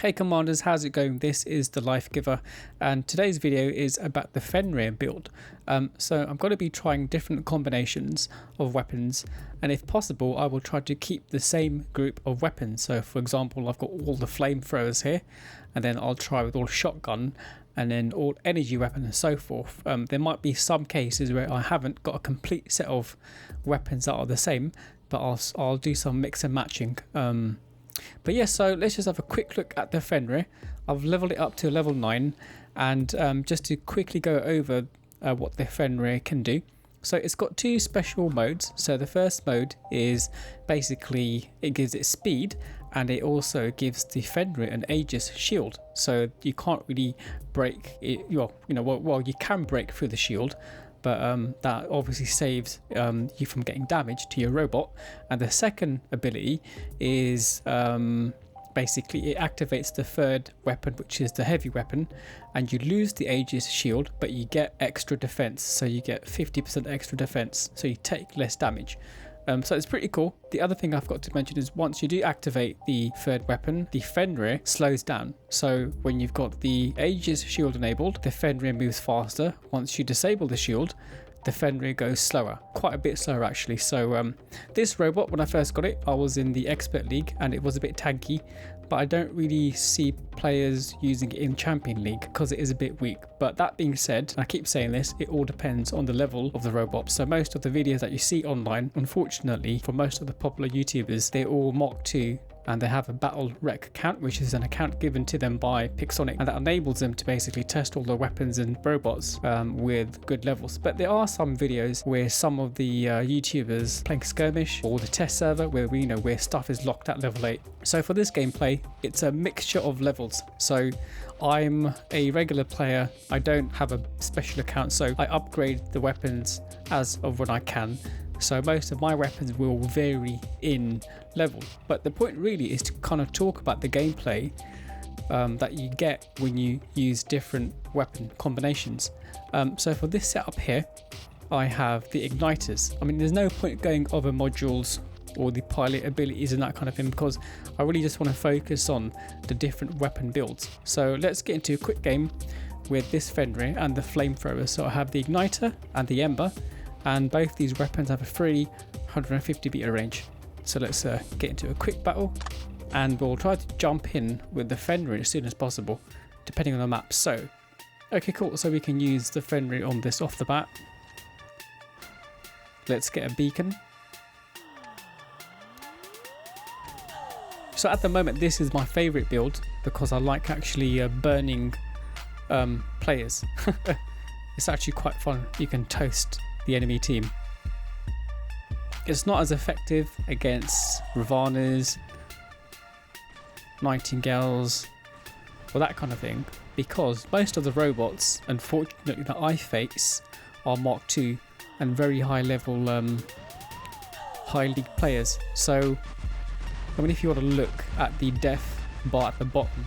Hey Commanders, how's it going? This is the Life Giver, and today's video is about the Fenrir build. So I'm going to be trying different combinations of weapons, and if possible I will try to keep the same group of weapons. So for example, I've got all the flamethrowers here, and then I'll try with all shotgun and then all energy weapon and so forth. There might be some cases where I haven't got a complete set of weapons that are the same, but I'll do some mix and matching. But yeah, so let's just have a quick look at the Fenrir. I've leveled it up to level 9, and just to quickly go over what the Fenrir can do. So it's got two special modes. So the first mode is basically it gives it speed, and it also gives the Fenrir an Aegis shield. So you can't really break it. Well, you can break through the shield, but that obviously saves you from getting damage to your robot. And the second ability is basically it activates the third weapon, which is the heavy weapon, and you lose the Aegis shield, but you get extra defense. So you get 50% extra defense, so you take less damage. So it's pretty cool. The other thing I've got to mention is once you do activate the third weapon, the Fenrir slows down. So when you've got the Aegis shield enabled, the Fenrir moves faster. Once you disable the shield, the Fenrir goes slower, quite a bit slower actually. So this robot, when I first got it, I was in the Expert League and it was a bit tanky, but I don't really see players using it in Champion League because it is a bit weak. But that being said, I keep saying this, it all depends on the level of the robot. So most of the videos that you see online, unfortunately for most of the popular YouTubers, they're all Mark 2, and they have a battle rec account, which is an account given to them by Pixonic, and that enables them to basically test all the weapons and robots with good levels. But there are some videos where some of the YouTubers playing skirmish or the test server where stuff is locked at level 8. So for this gameplay, it's a mixture of levels. So I'm a regular player, I don't have a special account, so I upgrade the weapons as of when I can. So most of my weapons will vary in level, but the point really is to kind of talk about the gameplay that you get when you use different weapon combinations. So for this setup here, I have the igniters. I mean, there's no point going over modules or the pilot abilities and that kind of thing, because I really just want to focus on the different weapon builds. So let's get into a quick game with this Fenrir and the flamethrower. So I have the igniter and the Ember, and both these weapons have a 350 meter range. So let's get into a quick battle, and we'll try to jump in with the Fenrir as soon as possible, depending on the map. So, okay, cool. So we can use the Fenrir on this off the bat. Let's get a beacon. So at the moment, this is my favorite build because I like actually burning players. It's actually quite fun. You can toast the enemy team. It's not as effective against Ravanas, Nightingales, or that kind of thing, because most of the robots, unfortunately, that I face are Mark 2 and very high level high league players. So I mean, if you want to look at the death bar at the bottom,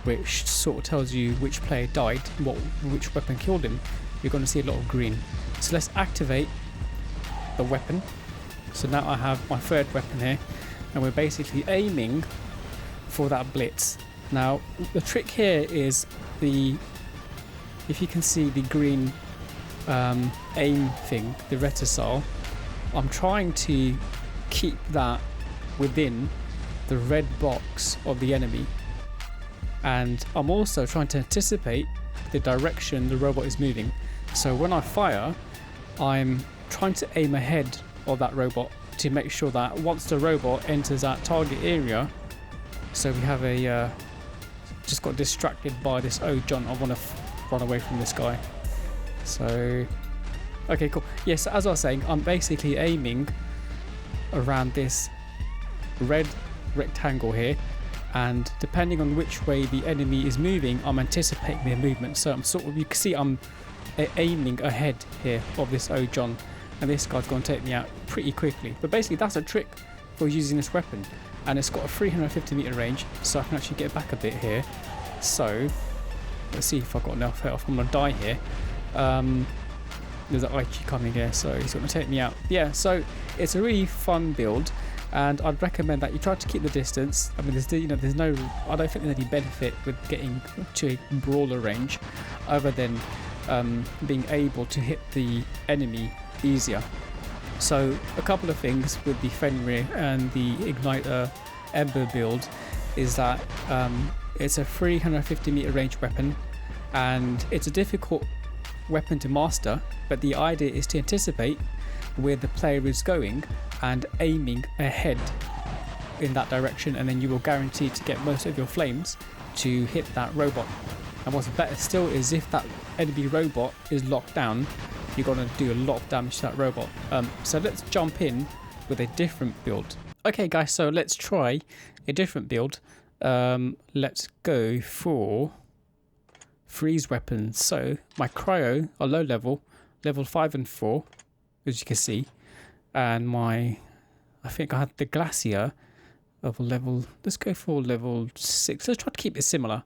which sort of tells you which player died, which weapon killed him, you're going to see a lot of green. So let's activate the weapon. So now I have my third weapon here, and we're basically aiming for that blitz. Now the trick here is if you can see the green aim thing, the reticule, I'm trying to keep that within the red box of the enemy, and I'm also trying to anticipate the direction the robot is moving. So when I fire, I'm trying to aim ahead of that robot to make sure that once the robot enters that target area, so we have just got distracted by this. Oh John, I want to run away from this guy. So okay, cool. Yes, as I was saying, I'm basically aiming around this red rectangle here, and depending on which way the enemy is moving, I'm anticipating their movement. So I'm you can see I'm aiming ahead here of this John, and this guy's going to take me out pretty quickly. But basically that's a trick for using this weapon, and it's got a 350 meter range, so I can actually get back a bit here. So let's see if I've got enough health. I'm going to die here. There's an Eeek coming here, so he's going to take me out. Yeah, so it's a really fun build. and I'd recommend that you try to keep the distance. I mean, there's no, I don't think there's any benefit with getting to a brawler range other than being able to hit the enemy easier. So a couple of things with the Fenrir and the Igniter Ember build is that it's a 350 meter range weapon, and it's a difficult weapon to master, but the idea is to anticipate where the player is going and aiming ahead in that direction, and then you will guarantee to get most of your flames to hit that robot. And what's better still is if that enemy robot is locked down, you're going to do a lot of damage to that robot. So let's jump in with a different build. Okay guys, so let's try a different build. Let's go for freeze weapons. So my Cryo are low level 5 and 4, as you can see, and I think I had the Glacier of level, let's go for level 6. Let's try to keep it similar.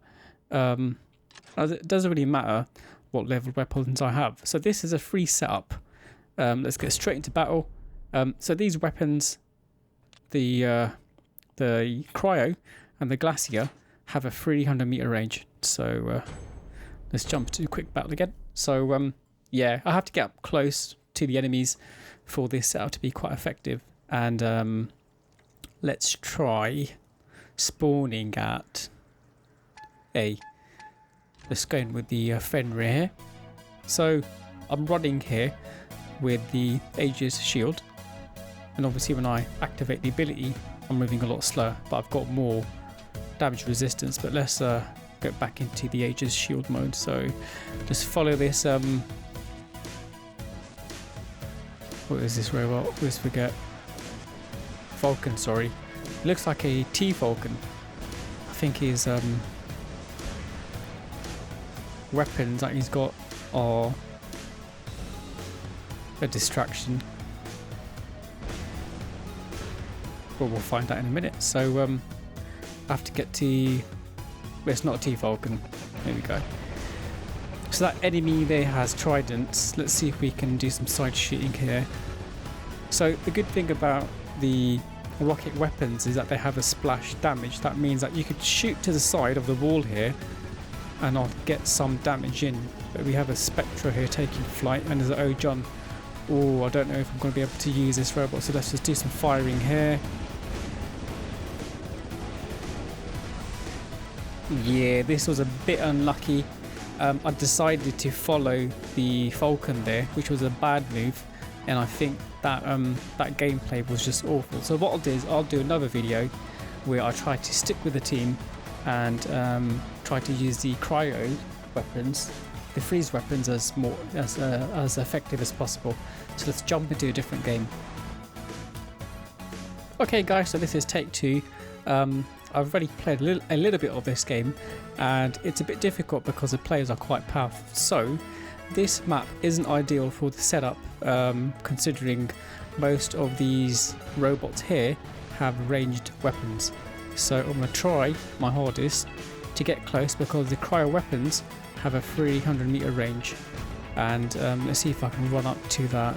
It doesn't really matter what level weapons I have. So this is a free setup. Let's get straight into battle. So these weapons, the Cryo and the Glacier, have a 300 meter range. So let's jump to quick battle again. So yeah, I have to get up close to the enemies for this setup to be quite effective. And let's try spawning at A. Let's go in with the Fenrir here. So I'm running here with the Aegis shield, and obviously when I activate the ability I'm moving a lot slower, but I've got more damage resistance. But let's go back into the Aegis shield mode. So just follow this what is this robot? Let's forget. Falcon, sorry. It looks like a T-Falcon. I think his weapons that he's got are a distraction. But we'll find out in a minute. So I have to get to... Well, it's not a T-Falcon. There we go. So that enemy there has tridents. Let's see if we can do some side shooting here. So the good thing about the rocket weapons is that they have a splash damage. That means that you could shoot to the side of the wall here and I'll get some damage in. But we have a Spectra here taking flight, and there's an O John. Oh, I don't know if I'm going to be able to use this robot, so let's just do some firing here. Yeah, this was a bit unlucky. I decided to follow the Falcon there, which was a bad move, and I think that that gameplay was just awful. So what I'll do is I'll do another video where I try to stick with the team and try to use the Cryo weapons, the freeze weapons, as effective as possible. So let's jump into a different game. Okay guys, so this is take 2. I've already played a little bit of this game, and it's a bit difficult because the players are quite powerful. So this map isn't ideal for the setup, considering most of these robots here have ranged weapons. So I'm going to try my hardest to get close because the Cryo weapons have a 300 meter range. And let's see if I can run up to that,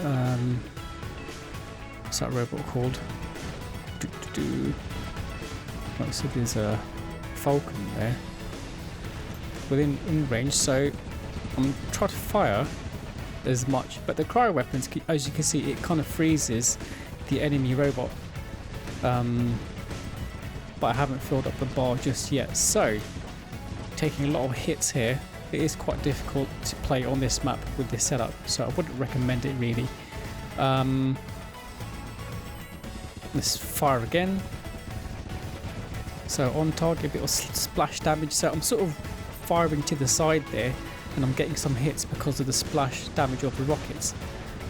what's that robot called? Right, so there's a Falcon there within range, so I'm trying to fire as much, but the Cryo weapons, as you can see, it kind of freezes the enemy robot, but I haven't filled up the bar just yet, so taking a lot of hits here. It is quite difficult to play on this map with this setup, so I wouldn't recommend it really. Let's fire again. So on target, a bit of splash damage. So I'm sort of firing to the side there, and I'm getting some hits because of the splash damage of the rockets.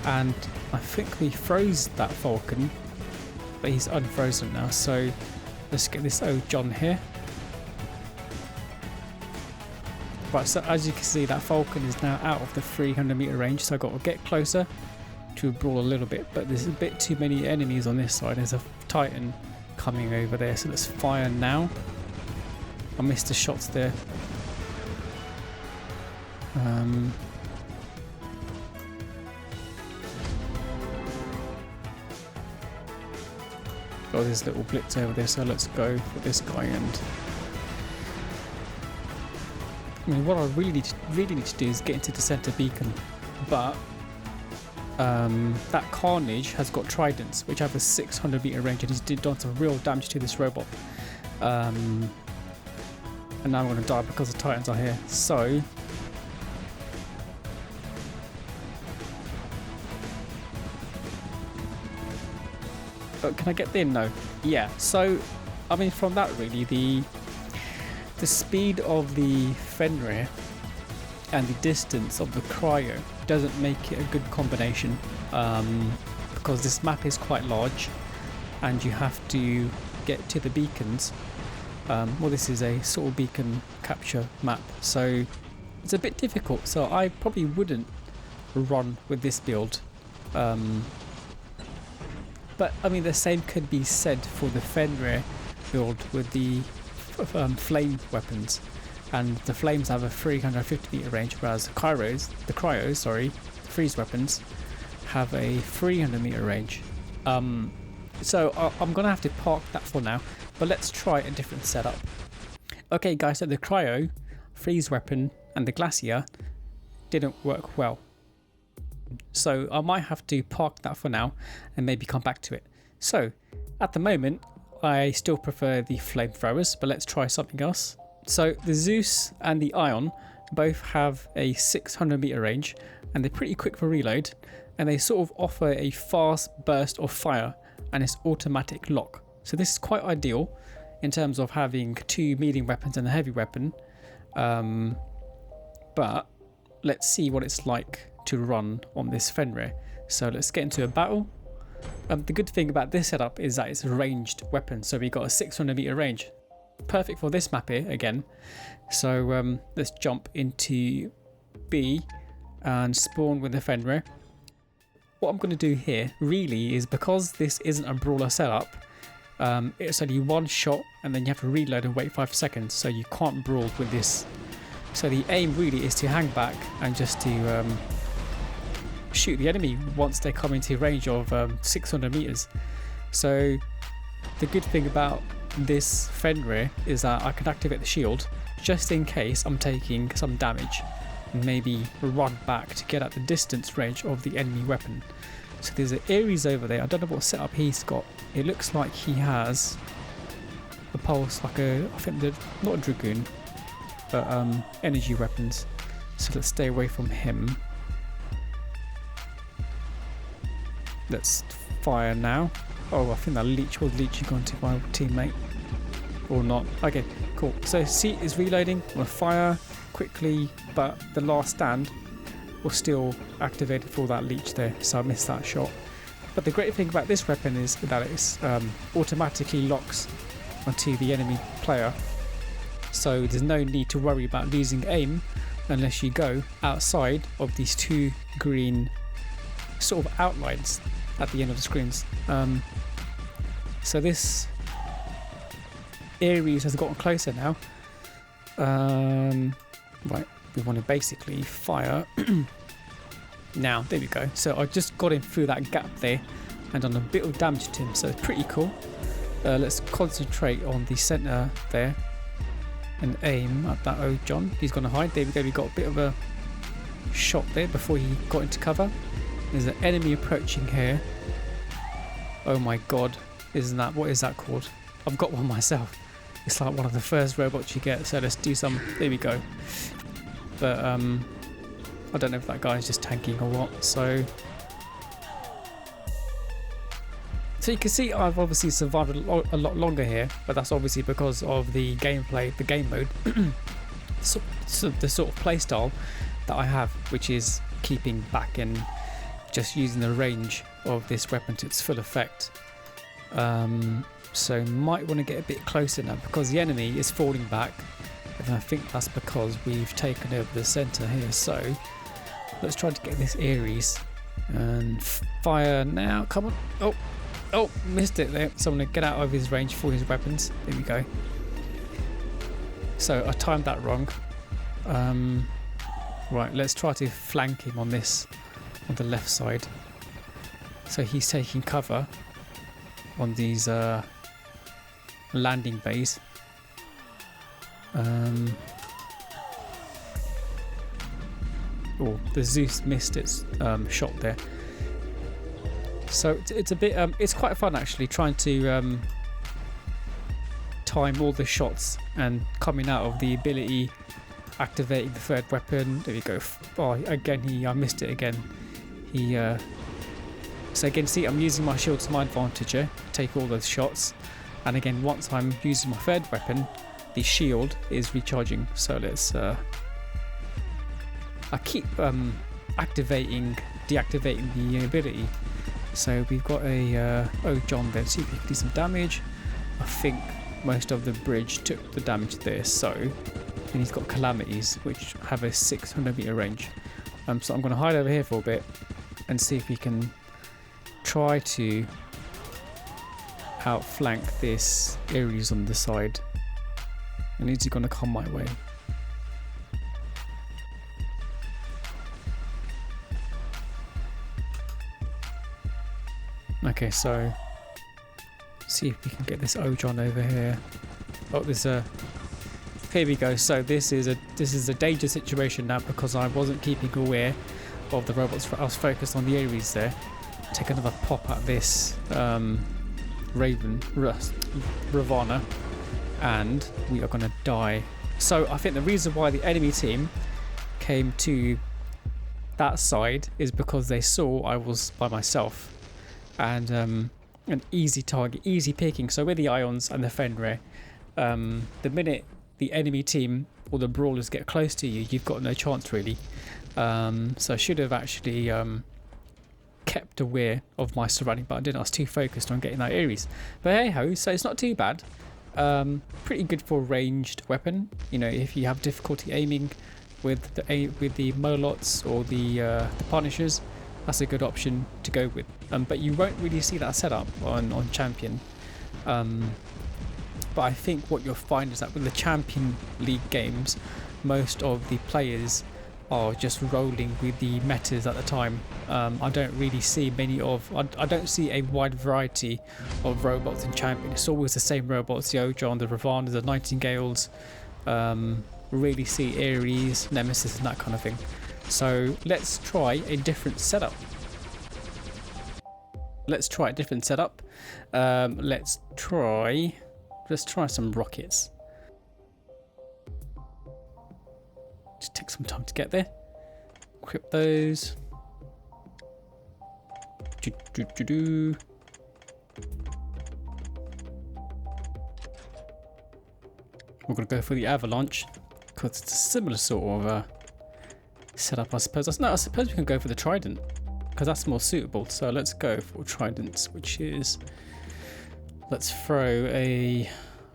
And I think we froze that Falcon, but he's unfrozen now. So let's get this O John here. Right, so as you can see, that Falcon is now out of the 300 meter range, so I've got to get closer to brawl a little bit, but there's a bit too many enemies on this side. There's a Titan coming over there, so let's fire now. I missed the shots there. got this little blitz over there, so let's go for this guy. And I mean, what I really need to do is get into the center beacon, but that Carnage has got Tridents, which have a 600 meter range, and he's done some real damage to this robot. And now I'm going to die because the Titans are here. So can I get there? No. Yeah. So I mean, from that really, the speed of the Fenrir and the distance of the Cryo doesn't make it a good combination, because this map is quite large and you have to get to the beacons. Well, this is a sort of beacon capture map, so it's a bit difficult, so I probably wouldn't run with this build. But I mean, the same could be said for the Fenrir build with the flame weapons, and the flames have a 350 meter range, whereas the cryos, freeze weapons have a 300 meter range. So I'm gonna have to park that for now, but let's try a different setup. Okay guys, so the cryo, freeze weapon and the glacier didn't work well, so I might have to park that for now and maybe come back to it. So at the moment I still prefer the flamethrowers, but let's try something else. So the Zeus and the Ion both have a 600 meter range, and they're pretty quick for reload, and they sort of offer a fast burst of fire and it's automatic lock. So this is quite ideal in terms of having two medium weapons and a heavy weapon. But let's see what it's like to run on this Fenrir. So let's get into a battle. The good thing about this setup is that it's a ranged weapon, so we got a 600 meter range. Perfect for this map here again. So let's jump into B and spawn with the Fenrir. What I'm going to do here really is, because this isn't a brawler setup, it's only one shot and then you have to reload and wait 5 seconds, so you can't brawl with this. So the aim really is to hang back and just to shoot the enemy once they come into range of 600 meters. So the good thing about this Fenrir is that I can activate the shield just in case I'm taking some damage, and maybe run back to get at the distance range of the enemy weapon. So there's an Ares over there. I don't know what setup he's got. It looks like he has a pulse, like I think they're not a dragoon, but energy weapons. So let's stay away from him. Let's fire now. Oh, I think that leech was leeching onto my teammate. Or not. Okay, cool. So C is reloading. I'm going to fire quickly, but the last stand was still activated for that leech there, so I missed that shot. But the great thing about this weapon is that it automatically locks onto the enemy player, so there's no need to worry about losing aim unless you go outside of these two green sort of outlines at the end of the screens. So this Ares has gotten closer now. Right, we want to basically fire. Now, there we go. So I just got him through that gap there and done a bit of damage to him, so it's pretty cool. Let's concentrate on the center there and aim at that old John. He's going to hide. There we go. We got a bit of a shot there before he got into cover. There's an enemy approaching here. Oh my god, isn't that, what is that called? I've got one myself. It's like one of the first robots you get, so let's do some. There we go. But I don't know if that guy is just tanking or what. So you can see I've obviously survived a lot longer here, but that's obviously because of the gameplay, the game mode, so the sort of play style that I have, which is keeping back and just using the range of this weapon to its full effect. So might want to get a bit closer now because the enemy is falling back, and I think that's because we've taken over the center here. So let's try to get this Ares and fire now. Come on. Oh, missed it there. So I'm going to get out of his range for his weapons. There we go. So I timed that wrong. Right, let's try to flank him on this, on the left side. So he's taking cover. on these landing bays. Oh, the Zeus missed its shot there. So it's a bit, it's quite fun actually trying to time all the shots and coming out of the ability, activating the third weapon. There we go. Oh, again, I missed it again. So again, see, I'm using my shield to my advantage here, take all those shots. And again, once I'm using my third weapon, the shield is recharging. So let's, I keep deactivating the ability. So we've got a John there. See if we can do some damage. I think most of the bridge took the damage there. So, and he's got calamities which have a 600 meter range. So I'm going to hide over here for a bit and see if we can try to outflank this Ares on the side. And is he going to come my way? Okay, so see if we can get this Ojon over here. Oh, there's a. Here we go. So this is a dangerous situation now because I wasn't keeping aware of the robots. I was focused on the Ares there. Take another pop at this Ravana, and we are going to die. So I think the reason why the enemy team came to that side is because they saw I was by myself. And an easy target, easy picking. So with the Ions and the Fenrir, the minute the enemy team or the brawlers get close to you, you've got no chance really. So I should have actually kept aware of my surrounding, but I didn't. I was too focused on getting that Ares. But hey ho, so it's not too bad. Pretty good for a ranged weapon. You know, if you have difficulty aiming with the Molots or the Punishers, that's a good option to go with. But you won't really see that setup on Champion. But I think what you'll find is that with the Champion League games, most of the players are just rolling with the metas at the time. I don't really see I don't see a wide variety of robots in Champion. It's always the same robots, the Ojon, the Ravana, the Nightingales, really see Ares, Nemesis and that kind of thing. So let's try a different setup. Let's try some rockets. Just take some time to get there. Equip those. We're going to go for the Avalanche because it's a similar sort of setup, I suppose. No, I suppose we can go for the Trident because that's more suitable. So let's go for Tridents, which is, let's throw a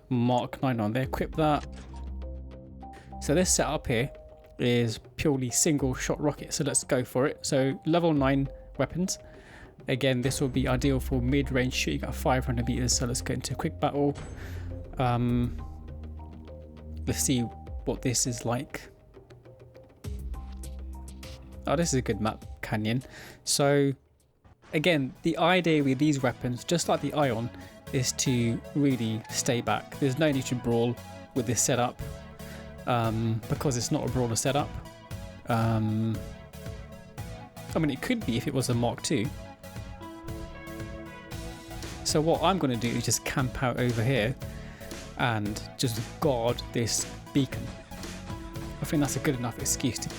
Mark 9 on there, equip that. So this setup here is purely single shot rocket, so let's go for it. So level 9 weapons. Again, this will be ideal for mid-range shooting at 500 meters. So let's go into a quick battle. Let's see what this is like. Oh, this is a good map, Canyon. So again, the idea with these weapons, just like the Ion, is to really stay back. There's no need to brawl with this setup because it's not a brawler setup. I mean, it could be if it was a Mark II. So what I'm going to do is just camp out over here and just guard this beacon. I think that's a good enough excuse to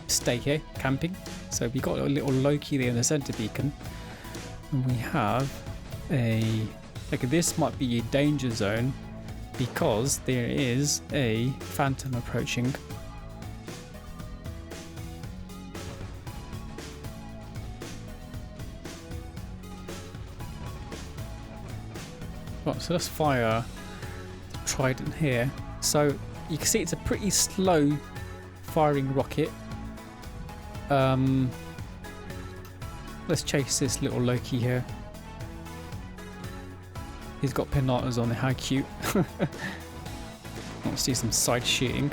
stay here camping. So we got a little Loki there in the center beacon, and we have a, like, this might be a danger zone because there is a phantom approaching. Right, so let's fire the Trident here. So you can see it's a pretty slow firing rocket. Let's chase this little Loki here. He's got pinatas on there, how cute. Let's do some side shooting.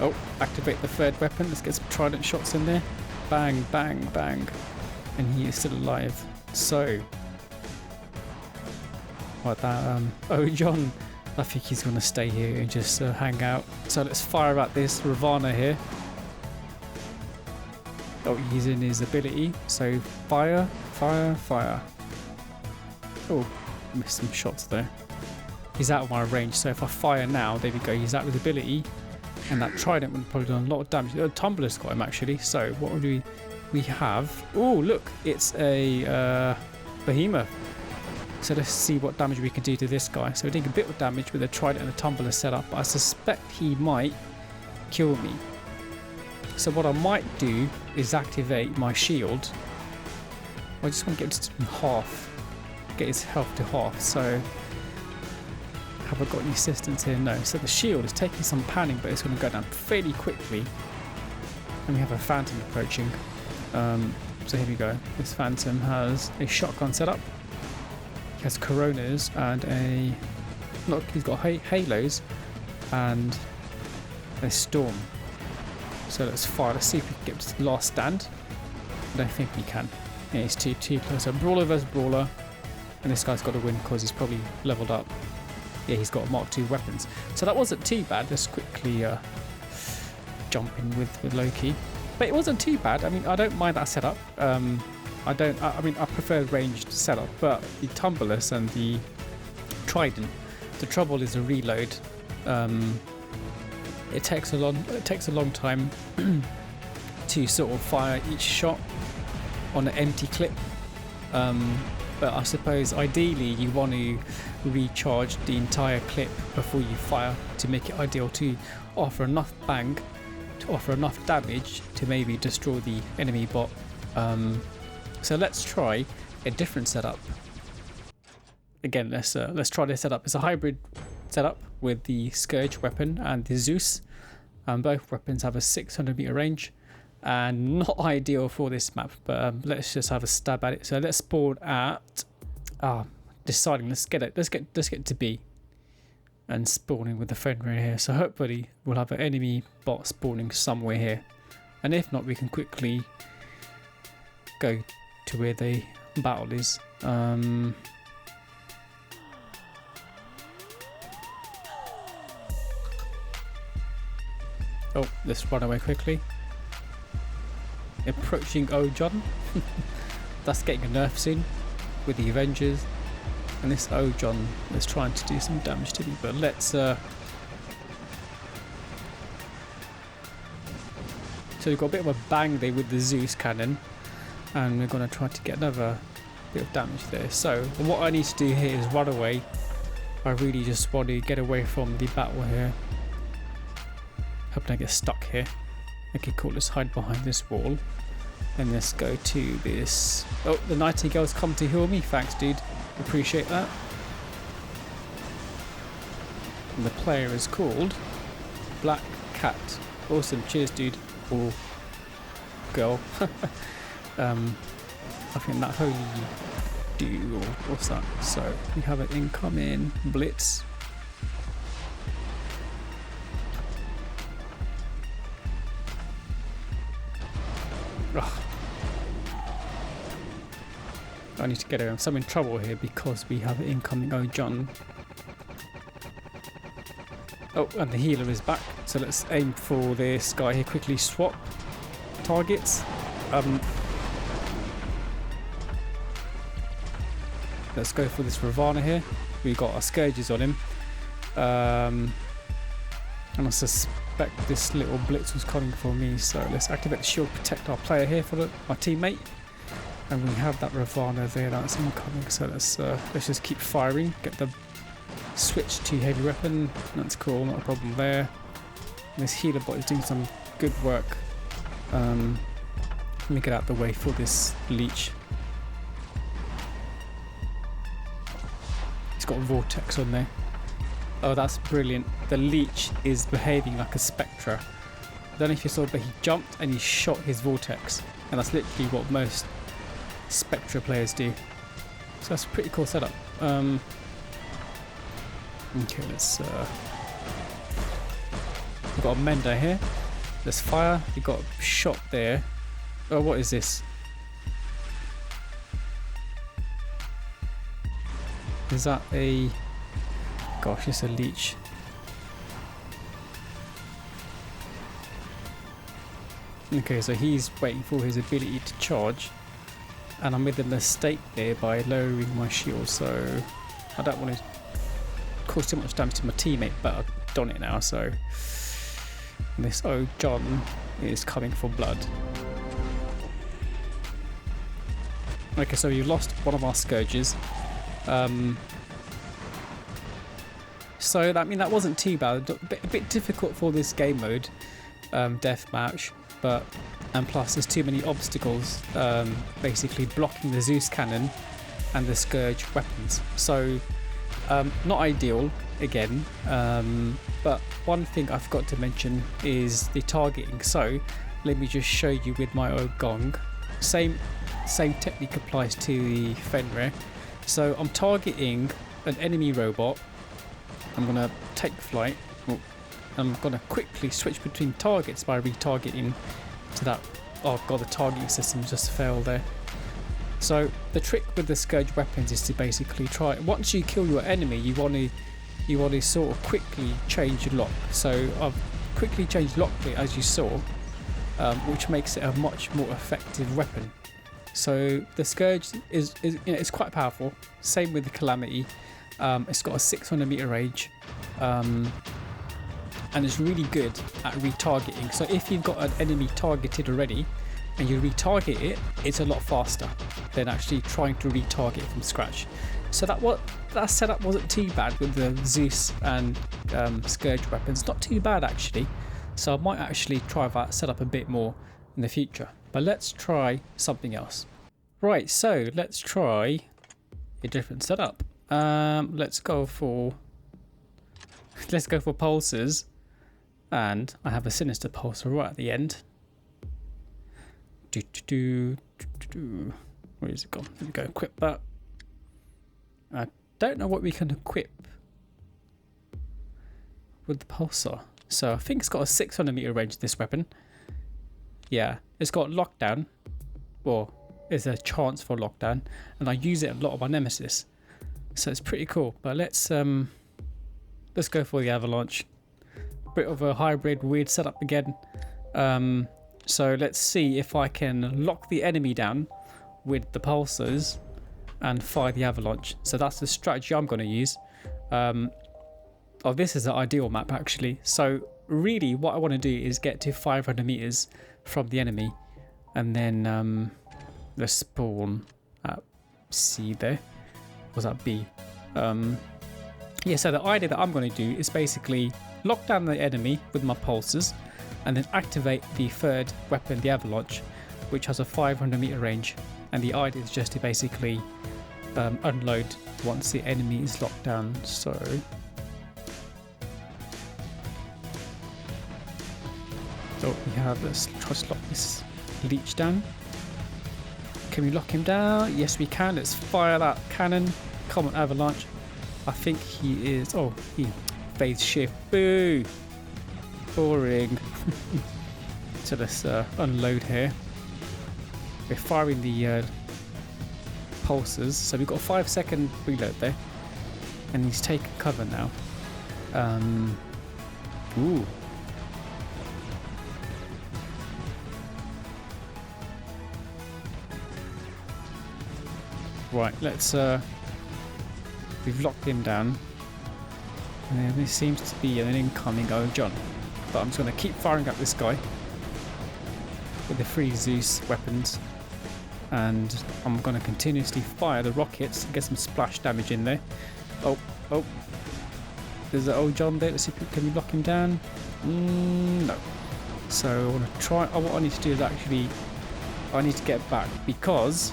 Oh, activate the third weapon. Let's get some Trident shots in there. Bang, bang, bang. And he is still alive. So Like that. Oh, John, I think he's going to stay here and just hang out. So let's fire at this Ravana here. Oh, he's in his ability. So fire, fire, fire. Oh, missed some shots there. He's out of my range, so if I fire now, there we go, he's out with ability. And that Trident would have probably done a lot of damage. The Tumbler's got him actually. So what would we have? Oh, look, it's a Behemoth. So let's see what damage we can do to this guy. So we're doing a bit of damage with a Trident and a Tumbler set up, but I suspect he might kill me. So what I might do is activate my shield. I just want to get it to half, get his health to half. So have I got any assistance here? No. So the shield is taking some panning, but it's going to go down fairly quickly. And we have a Phantom approaching. So here we go. This Phantom has a shotgun set up. He has Coronas and a... Look, he's got halos and a Storm. So let's fire. Let's see if we can get to the last stand. I don't think we can. Yeah, he's too close. So Brawler versus Brawler. And this guy's got to win because he's probably leveled up. Yeah, he's got Mark II weapons. So that wasn't too bad. Let's quickly jump in with Loki. But it wasn't too bad. I mean, I don't mind that setup. I mean, I prefer ranged setup, but the Tumblers and the Trident, the trouble is a reload. It takes a long time to sort of fire each shot on an empty clip. But I suppose ideally you want to recharge the entire clip before you fire to make it ideal to offer enough bang, to offer enough damage to maybe destroy the enemy bot. So let's try a different setup. Again, let's try this setup. It's a hybrid setup with the Scourge weapon and the Zeus. Both weapons have a 600 meter range, and not ideal for this map. But let's just have a stab at it. So let's spawn at deciding. Let's get to B, and spawning with the Fenrir here. So hopefully we'll have an enemy bot spawning somewhere here, and if not, we can quickly go to where the battle is. Oh, let's run away quickly. Approaching Ojon. That's getting a nerf soon with the Avengers. And this Ojon is trying to do some damage to me, but let's so we've got a bit of a bang there with the Zeus cannon, and we're going to try to get another bit of damage there. So what I need to do here is run away. I really just want to get away from the battle here. Hoping I get stuck here. Okay, cool, let's hide behind this wall. And let's go to this... Oh, the Nightingale's come to heal me. Thanks, dude. Appreciate that. And the player is called Black Cat. Awesome, cheers, dude. Or girl. I think that holy do, or what's that? So we have an incoming blitz. Ugh. I need to get him. So I'm in trouble here because we have an incoming Ojon. Oh, and the healer is back. So let's aim for this guy here. Quickly swap targets. Let's go for this Ravana here. We got our Scourges on him. And I suspect this little blitz was coming for me. So let's activate the shield, protect our player here for our teammate. And we have that Ravana there that's incoming. So let's just keep firing. Get the switch to heavy weapon. That's cool, not a problem there. And this healer bot is doing some good work. Let me get out the way for this leech. He's got a vortex on there. Oh, that's brilliant. The leech is behaving like a Spectra. I don't know if you saw, but he jumped and he shot his vortex. And that's literally what most Spectra players do. So that's a pretty cool setup. Okay, let's... we've got a Mender here. Let's fire. We got a shot there. Oh, what is this? Is that a... Gosh, it's a leech. Okay, so he's waiting for his ability to charge. And I made a mistake there by lowering my shield, so I don't want to cause too much damage to my teammate, but I've done it now, so this old John is coming for blood. Okay, so you lost one of our Scourges. So that wasn't too bad. A bit difficult for this game mode, deathmatch, but and plus there's too many obstacles, basically blocking the Zeus cannon and the Scourge weapons. So not ideal again. But one thing I forgot to mention is the targeting. So let me just show you with my old gong. Same technique applies to the Fenrir. So I'm targeting an enemy robot. I'm gonna take flight. I'm gonna quickly switch between targets by retargeting to that. Oh god, the targeting system just failed there. So the trick with the Scourge weapons is to basically try, once you kill your enemy, you want to sort of quickly change your lock. So I've quickly changed lock bit, as you saw, which makes it a much more effective weapon. So the Scourge is it's quite powerful. Same with the Calamity. It's got a 600 meter range, and it's really good at retargeting. So if you've got an enemy targeted already and you retarget it, it's a lot faster than actually trying to retarget from scratch. So that setup wasn't too bad with the Zeus and Scourge weapons. Not too bad actually. So I might actually try that setup a bit more in the future. But let's try something else. Right, so let's try a different setup. Let's go for pulsars, and I have a sinister pulsar right at the end. Where is it gone? There we go. Equip that. I don't know what we can equip with the pulsar. So I think it's got a 600 meter range, this weapon. Yeah, it's got lockdown, or there's a chance for lockdown, and I use it a lot on my nemesis. So it's pretty cool. But let's go for the Avalanche. Bit of a hybrid weird setup again. So let's see if I can lock the enemy down with the pulsars and fire the Avalanche. So that's the strategy I'm going to use. Oh, this is the ideal map actually. So really what I want to do is get to 500 meters from the enemy, and then the spawn at C there. Was that B? Yeah, so the idea that I'm going to do is basically lock down the enemy with my pulsars and then activate the third weapon, the Avalanche, which has a 500 meter range. And the idea is just to basically unload once the enemy is locked down. So let's try to lock this leech down. Can we lock him down? Yes, we can. Let's fire that cannon. Come on, Avalanche. I think he is... Oh, he phase shift. Boo! Boring. So let's unload here. We're firing the pulsars. So we've got a 5-second reload there. And he's taking cover now. Ooh. Right, let's we've locked him down, and there seems to be an incoming old John, but I'm just going to keep firing at this guy with the 3 Zeus weapons, and I'm going to continuously fire the rockets and get some splash damage in there. Oh, there's an old John there. Let's see, can we lock him down? No. So I want to try. What I need to do is actually I need to get back because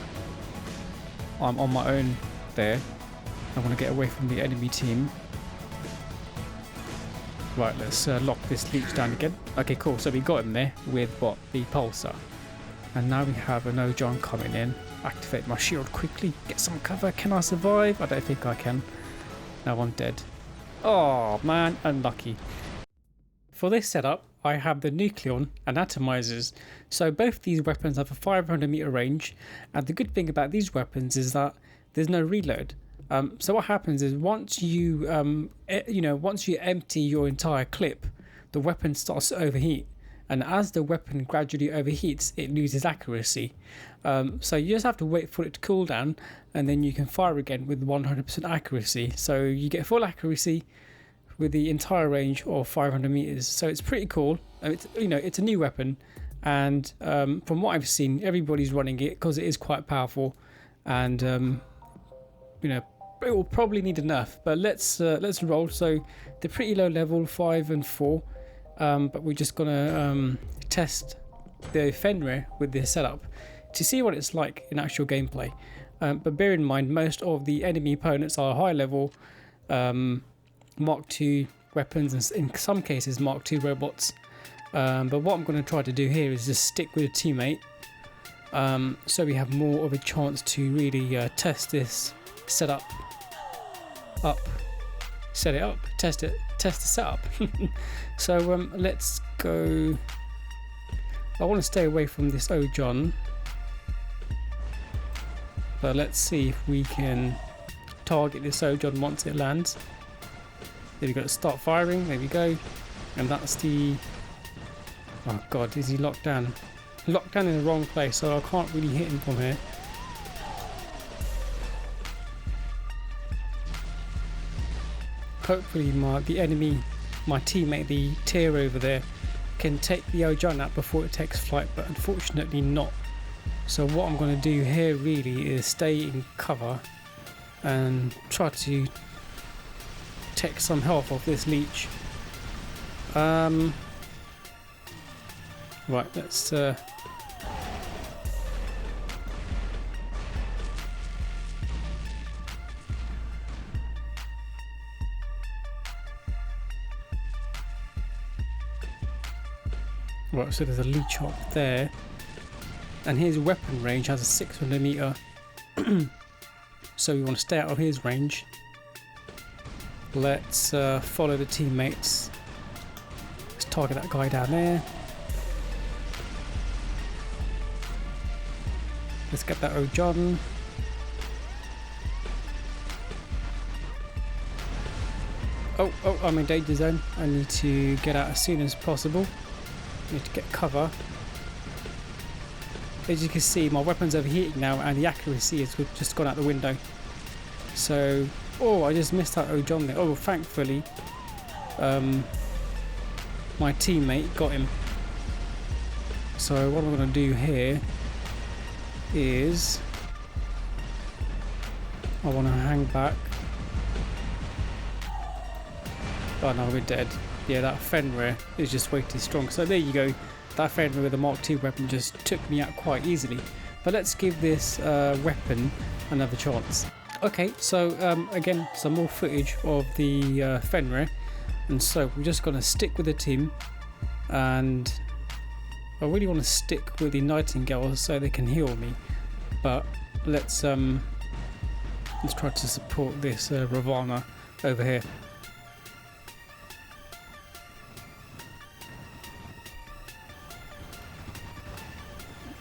I'm on my own there. I want to get away from the enemy team. Right, let's lock this leech down again. Okay, cool. So we got him there with what? The pulsar. And now we have an Ojon coming in. Activate my shield quickly. Get some cover. Can I survive? I don't think I can. No, I'm dead. Oh, man. Unlucky. For this setup, I have the Nucleon and Atomizers. So both these weapons have a 500 meter range. And the good thing about these weapons is that there's no reload. So what happens is once you once you empty your entire clip, the weapon starts to overheat, and as the weapon gradually overheats, it loses accuracy. So you just have to wait for it to cool down, and then you can fire again with 100% accuracy. So you get full accuracy with the entire range of 500 meters. So it's pretty cool. It's a new weapon, and from what I've seen, everybody's running it because it is quite powerful, and it will probably need a nerf. But let's roll. So they're pretty low level, 5 and 4, but we're just gonna test the Fenrir with this setup to see what it's like in actual gameplay. But bear in mind, most of the enemy opponents are high level Mark II weapons, and in some cases Mark II robots. But what I'm going to try to do here is just stick with a teammate, so we have more of a chance to really test this setup up, set it up, test the setup. So let's go. I want to stay away from this Ojon, but let's see if we can target this Ojon once it lands. There we go, start firing, there we go. And that's the... Oh god, is he locked down? Locked down in the wrong place, so I can't really hit him from here. Hopefully my teammate, the tier over there, can take the Ojon out before it takes flight, but unfortunately not. So what I'm going to do here really is stay in cover and try to take some health off this leech. Right, let's right, so there's a leech up there, and his weapon range has a 600 meter, so we want to stay out of his range. Let's follow the teammates. Let's target that guy down there. Let's get that Ojon. Oh, I'm in danger zone. I need to get out as soon as possible. I need to get cover. As you can see, my weapon's overheating now, and the accuracy has just gone out the window. So, oh, I just missed that Ojon there. Oh, thankfully, my teammate got him. So what I'm going to do here is I want to hang back. Oh no, we're dead. Yeah, that Fenrir is just way too strong. So there you go. That Fenrir with a Mark II weapon just took me out quite easily. But let's give this weapon another chance. Okay, so again, some more footage of the Fenrir. And so we're just going to stick with the team. And I really want to stick with the Nightingales so they can heal me. But let's try to support this Ravana over here.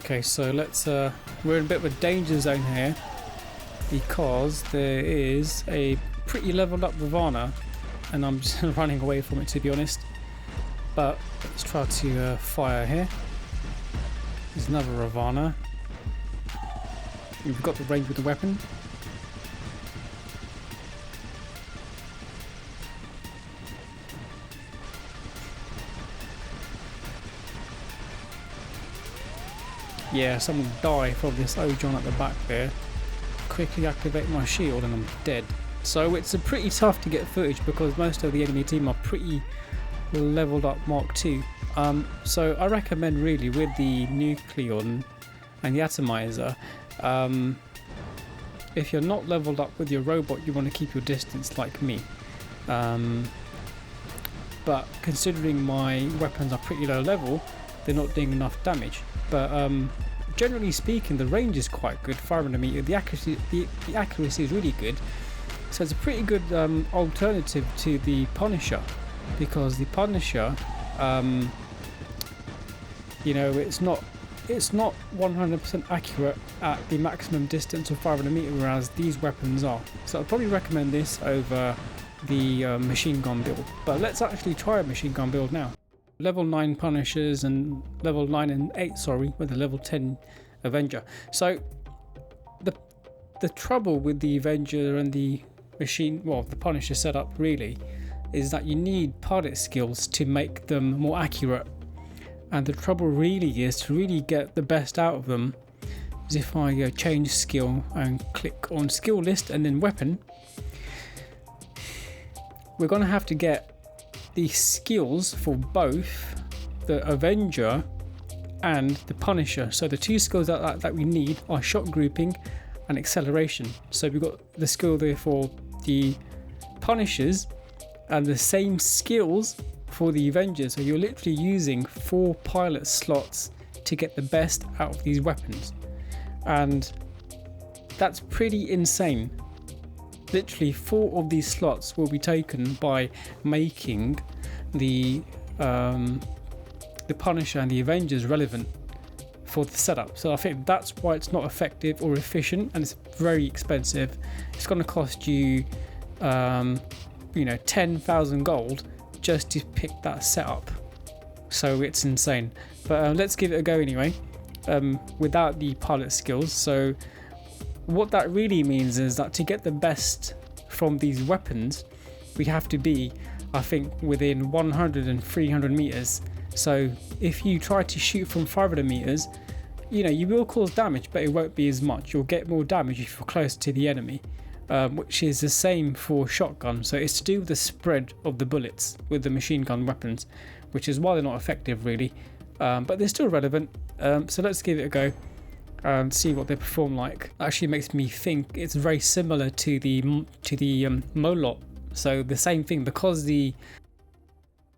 Okay, so let's we're in a bit of a danger zone here because there is a pretty leveled up Ravana, and I'm just running away from it, to be honest. But let's try to fire here. There's another Ravana. We've got the range with the weapon. Yeah, someone die from this Ojon at the back there. Quickly activate my shield and I'm dead. So it's a pretty tough to get footage because most of the enemy team are pretty leveled up Mark II. So I recommend really with the Nucleon and the Atomizer, if you're not leveled up with your robot, you want to keep your distance like me. But considering my weapons are pretty low level, they're not doing enough damage. But generally speaking, the range is quite good, 500 meter. The accuracy is really good. So it's a pretty good alternative to the Punisher, because the Punisher, you know, it's not it's not 100% accurate at the maximum distance of 500 meters, whereas these weapons are. So I'd probably recommend this over the machine gun build. But let's actually try a machine gun build now. Level 9 Punishers and level 9 and 8, sorry, with the level 10 Avenger. So the trouble with the Avenger and the the Punisher setup really is that you need pilot skills to make them more accurate. And the trouble really is to really get the best out of them is if I change skill and click on skill list and then weapon, we're going to have to get the skills for both the Avenger and the Punisher. So the two skills that we need are shot grouping and acceleration. So we've got the skill there for the Punishers and the same skills for the Avengers. So you're literally using 4 pilot slots to get the best out of these weapons, and that's pretty insane. Literally 4 of these slots will be taken by making the Punisher and the Avengers relevant for the setup. So I think that's why it's not effective or efficient, and it's very expensive. It's going to cost you 10,000 gold just to pick that setup, so it's insane. But let's give it a go anyway, without the pilot skills. So what that really means is that to get the best from these weapons, we have to be, I think, within 100 and 300 meters. So if you try to shoot from 500 meters, you will cause damage, but it won't be as much. You'll get more damage if you're close to the enemy, which is the same for shotgun. So it's to do with the spread of the bullets with the machine gun weapons, which is why they're not effective really, but they're still relevant. So let's give it a go and see what they perform like. Actually makes me think it's very similar to the Molot. So the same thing, because the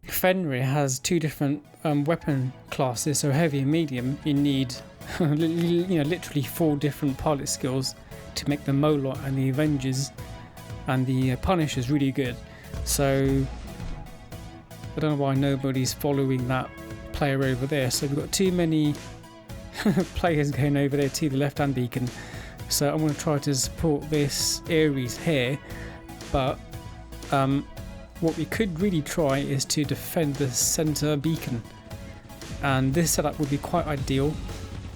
Fenrir has 2 different weapon classes, so heavy and medium. You need literally 4 different pilot skills to make the Molot and the Avengers and the Punishers really good. So I don't know why nobody's following that player over there. So we've got too many players going over there to the left hand beacon. So I'm going to try to support this Ares here, but what we could really try is to defend the center beacon, and this setup would be quite ideal.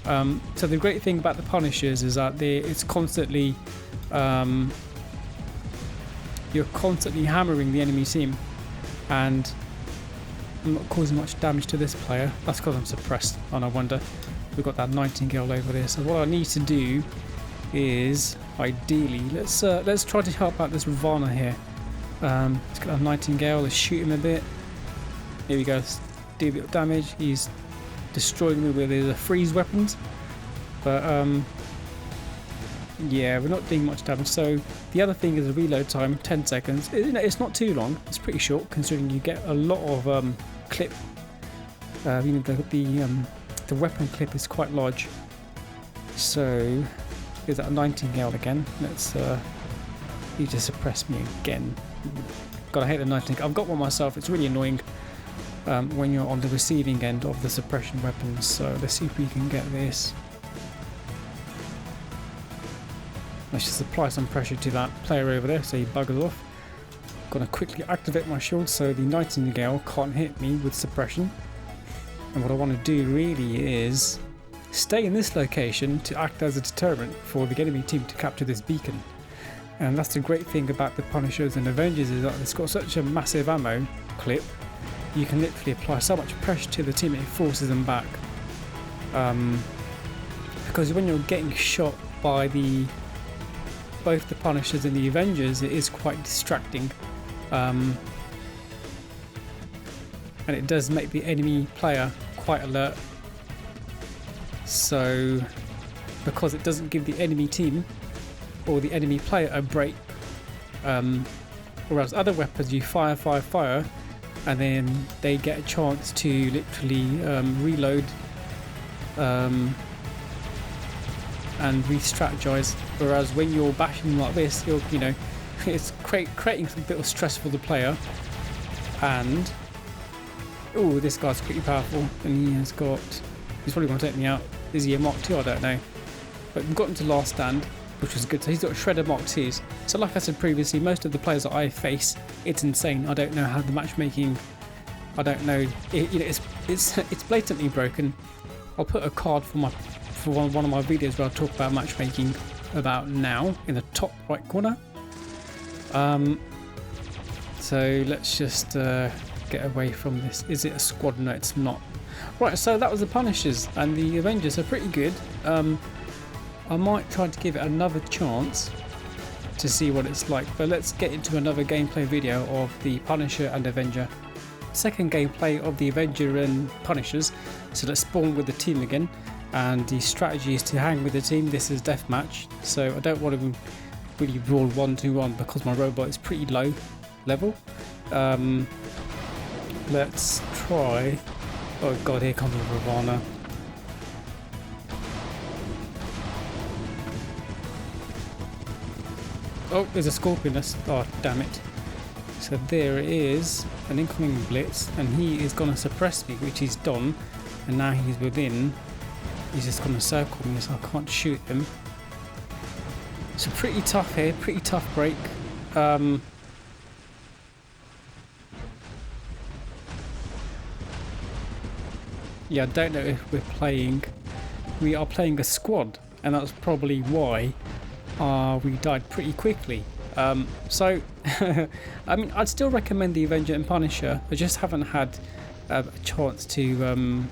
So the great thing about the Punishers is that it's constantly you're constantly hammering the enemy team, and I'm not causing much damage to this player. That's because I'm suppressed. Oh, no wonder. We've got that Nightingale over there. So what I need to do is, ideally, let's try to help out this Ravana here. Let's get that Nightingale. Let's shoot him a bit. Here we go. Let's do a bit of damage. He's destroying me with his freeze weapons, but yeah, we're not doing much damage. So the other thing is the reload time, 10 seconds. It's not too long. It's pretty short considering you get a lot of clip. The weapon clip is quite large. So is that a Nightingale again? Let's he just suppressed me again. God, I hate the Nightingale. I've got one myself. It's really annoying when you're on the receiving end of the suppression weapons. So let's see if we can get this. Let's just apply some pressure to that player over there so he buggers off. Gonna quickly activate my shield so the Nightingale can't hit me with suppression. And what I want to do really is stay in this location to act as a deterrent for the enemy team to capture this beacon. And that's the great thing about the Punishers and Avengers, is that it's got such a massive ammo clip. You can literally apply so much pressure to the team, it forces them back. Because when you're getting shot by both the Punishers and the Avengers, it is quite distracting. And it does make the enemy player quite alert. So because it doesn't give the enemy team or the enemy player a break, whereas other weapons you fire and then they get a chance to literally reload and re-strategize, whereas when you're bashing like this, it's creating some bit of stress for the player. And oh, this guy's pretty powerful, and he has got He's probably going to take me out. Is he a Mark 2? I don't know. But we've gotten to last stand, which was good. So he's got Shredder Mark 2s. So like I said previously, most of the players that I face, it's insane. I don't know how the matchmaking, I don't know. It's blatantly broken. I'll put a card for one of my videos where I talk about matchmaking about now in the top right corner. So let's just get away from this. Is it a squad? No, it's not. Right, so that was the Punishers, and the Avengers are pretty good. I might try to give it another chance to see what it's like, but let's get into another gameplay video of the Punisher and Avenger. Second gameplay of the Avenger and Punishers. So let's spawn with the team again, and the strategy is to hang with the team. This is deathmatch, so I don't want to really brawl 1-2-1 because my robot is pretty low level. Let's try. Oh god, here comes Ravana. Oh, there's a Scorpion. Oh, damn it. So there is an incoming blitz, and he is going to suppress me, which he's done. And now he's within. He's just going to circle me, so I can't shoot him. So pretty tough here, pretty tough break. Yeah, I don't know if we're playing. We are playing a squad, and that's probably why we died pretty quickly. So, I mean, I'd still recommend the Avenger and Punisher. I just haven't had a chance to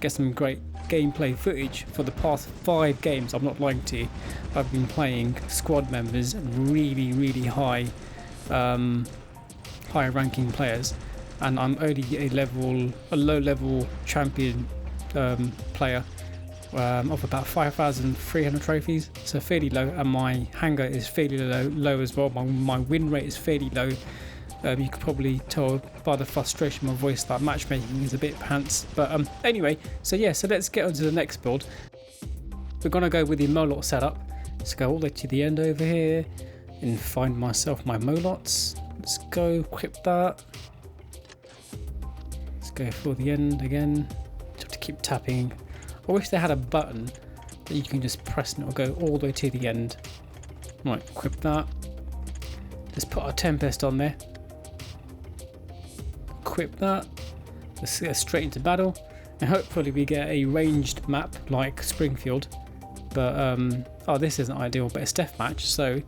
get some great gameplay footage for the past 5 games. I'm not lying to you. I've been playing squad members, really, really high ranking players, and I'm only a low level champion player of about 5,300 trophies, so fairly low, and my hanger is fairly low as well. My win rate is fairly low. You could probably tell by the frustration in my voice that matchmaking is a bit pants, but anyway, so yeah, so let's get on to the next build. We're gonna go with the Molot setup. Let's go all the way to the end over here and find myself my Molots. Let's go equip that. Let's go for the end again. Just have to keep tapping. I wish they had a button that you can just press and it'll go all the way to the end. Right, equip that. Let's put our Tempest on there. Equip that. Let's get straight into battle. And hopefully we get a ranged map like Springfield. But, oh, this isn't ideal, but it's deathmatch. So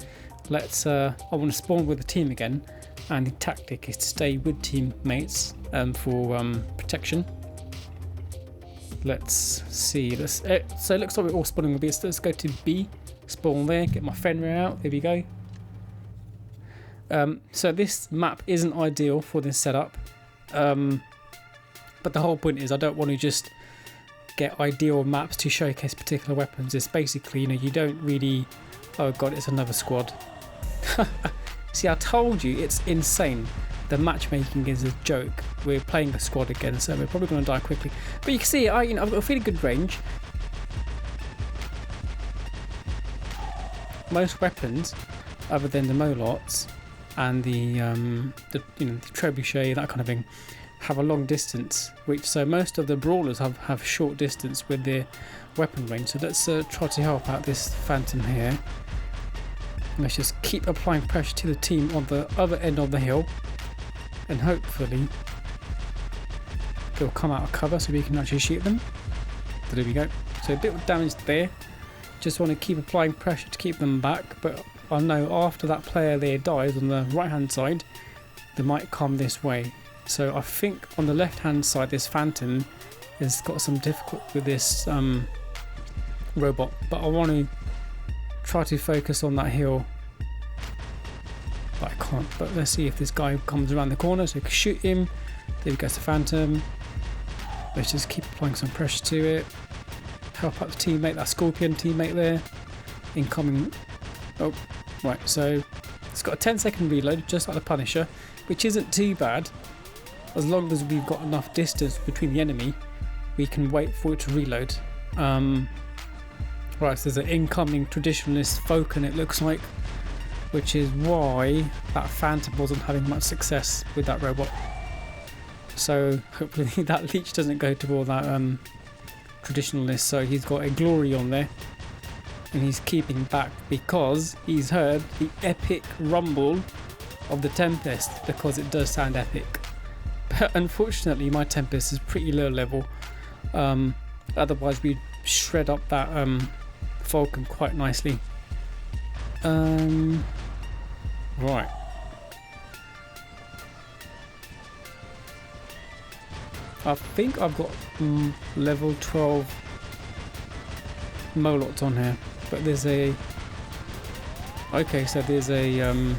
let's, I want to spawn with the team again. And the tactic is to stay with teammates for protection. Let's see. So it looks like we're all spawning with B. So let's go to B. Spawn there. Get my Fenrir out. There we go. So this map isn't ideal for this setup. But the whole point is I don't want to just get ideal maps to showcase particular weapons. It's basically, you know, you don't really... Oh god, it's another squad. See, I told you, it's insane. The matchmaking is a joke. We're playing a squad again, so we're probably going to die quickly. But you can see, I've got a fairly good range. Most weapons, other than the Molots and the trebuchet, that kind of thing, have a long distance. So most of the brawlers have short distance with their weapon range. So let's try to help out this Phantom here. Let's just keep applying pressure to the team on the other end of the hill, and hopefully they'll come out of cover so we can actually shoot them. So there we go. So a bit of damage there. Just want to keep applying pressure to keep them back, but I know after that player there dies on the right hand side, they might come this way. So I think on the left hand side this Phantom has got some difficulty with this robot, but I want to try to focus on that hill, but I can't. But let's see if this guy comes around the corner so we can shoot him. There goes the Phantom. Let's just keep applying some pressure to it. Help out the teammate, that Scorpion teammate there. Incoming. Oh, right, so it's got a 10-second reload, just like the Punisher, which isn't too bad. As long as we've got enough distance between the enemy, we can wait for it to reload. Right, so there's an incoming Traditionalist Falcon, it looks like, which is why that Phantom wasn't having much success with that robot. So hopefully that leech doesn't go toward that traditionalist, so he's got a glory on there. And he's keeping back because he's heard the epic rumble of the Tempest, because it does sound epic. But unfortunately my Tempest is pretty low level. Otherwise we'd shred up that Falcon quite nicely. Right. I think I've got level 12 Molots on here, but there's a... Okay, so there's a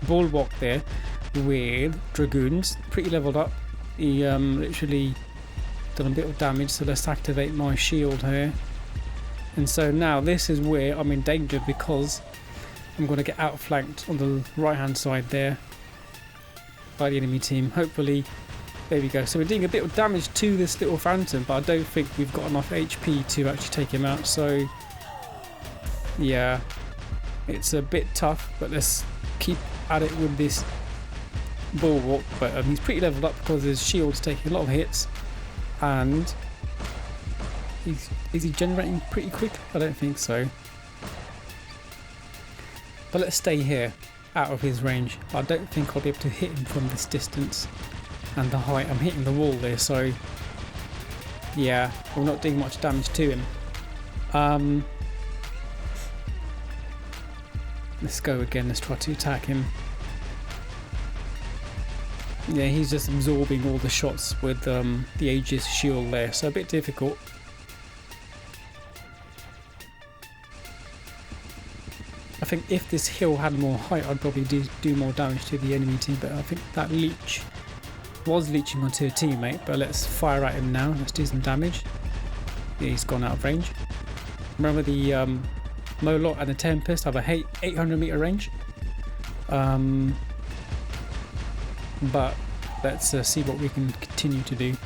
bulwark there with Dragoons, pretty leveled up. He literally done a bit of damage, so let's activate my shield here. And so now this is where I'm in danger, because I'm going to get outflanked on the right hand side there by the enemy team. Hopefully, there we go. So we're doing a bit of damage to this little Phantom, but I don't think we've got enough HP to actually take him out. So yeah, it's a bit tough, but let's keep at it with this bulwark. But he's pretty leveled up because his shield's taking a lot of hits. And is he generating pretty quick? I don't think so. But let's stay here, out of his range. I don't think I'll be able to hit him from this distance and the height. I'm hitting the wall there, so yeah, we're not doing much damage to him. Let's go again. Let's try to attack him. Yeah, he's just absorbing all the shots with the Aegis shield there, so a bit difficult. I think if this hill had more height, I'd probably do more damage to the enemy team, but I think that leech was leeching onto a teammate. But let's fire at him now. Let's do some damage. Yeah, he's gone out of range. Remember, the Molot and the Tempest have a 800 meter range. But let's see what we can continue to do.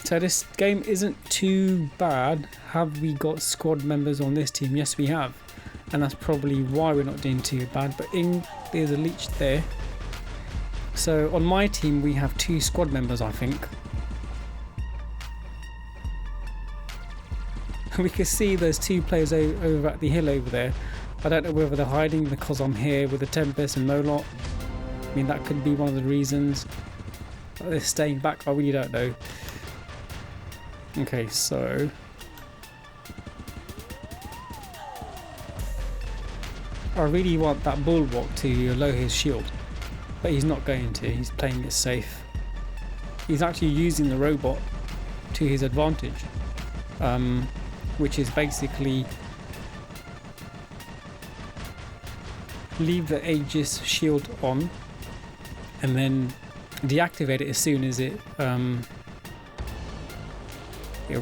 So this game isn't too bad. Have we got squad members on this team? Yes, we have, and that's probably why we're not doing too bad. But there's a leech there. So on my team we have 2 squad members, I think. We can see there's 2 players over at the hill over there. I don't know whether they're hiding because I'm here with the Tempest and Molot. I mean, that could be one of the reasons. But they're staying back, I really don't know. Okay, so I really want that bulwark to lower his shield, but he's not going to. He's playing it safe. He's actually using the robot to his advantage, which is basically leave the Aegis shield on and then deactivate it as soon as it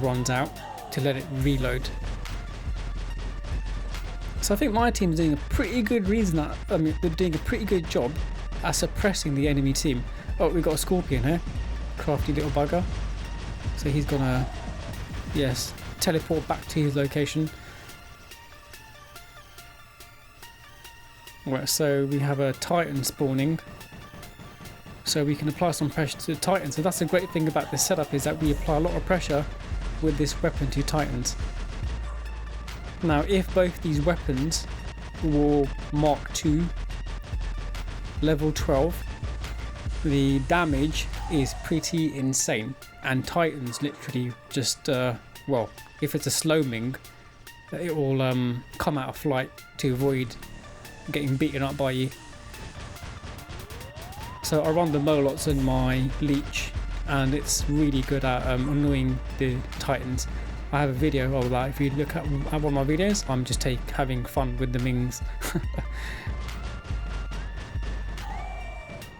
runs out, to let it reload. So I think my team's doing a pretty good they're doing a pretty good job at suppressing the enemy team. Oh, we've got a Scorpion here, crafty little bugger. So he's gonna, yes, teleport back to his location. Right, so we have a Titan spawning, so we can apply some pressure to the Titan. So that's the great thing about this setup, is that we apply a lot of pressure with this weapon to Titans. Now if both these weapons were Mark II level 12, the damage is pretty insane, and Titans literally just well, if it's a slowing, it will come out of flight to avoid getting beaten up by you. So I run the Molots in my leech, and it's really good at annoying the Titans. I have a video of that. If you look at one of my videos, I'm just having fun with the Mings.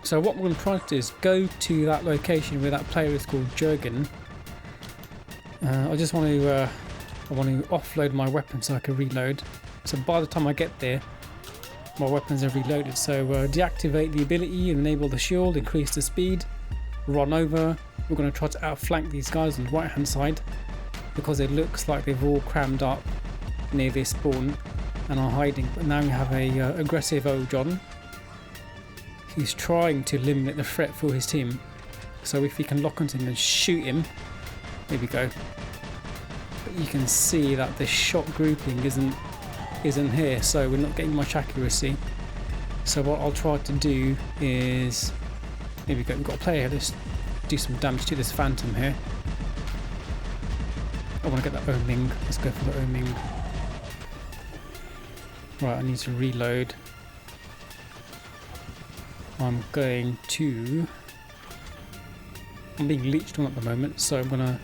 So what I'm going to try to do is go to that location where that player is called Jurgen. I just want to offload my weapon so I can reload. So by the time I get there, my weapons are reloaded. So deactivate the ability and enable the shield, increase the speed, run over. We're going to try to outflank these guys on the right hand side, because it looks like they've all crammed up near their spawn and are hiding. But now we have a aggressive old John. He's trying to limit the threat for his team, So if we can lock onto him and shoot him, there we go. But you can see that the shot grouping isn't here, so we're not getting much accuracy. So what I'll try to do is, here we go, we've got a player here. Let's do some damage to this Phantom here. I want to get that Oming. Let's go for the Oming. Right, I need to reload. I'm being leeched on at the moment, so I'm going to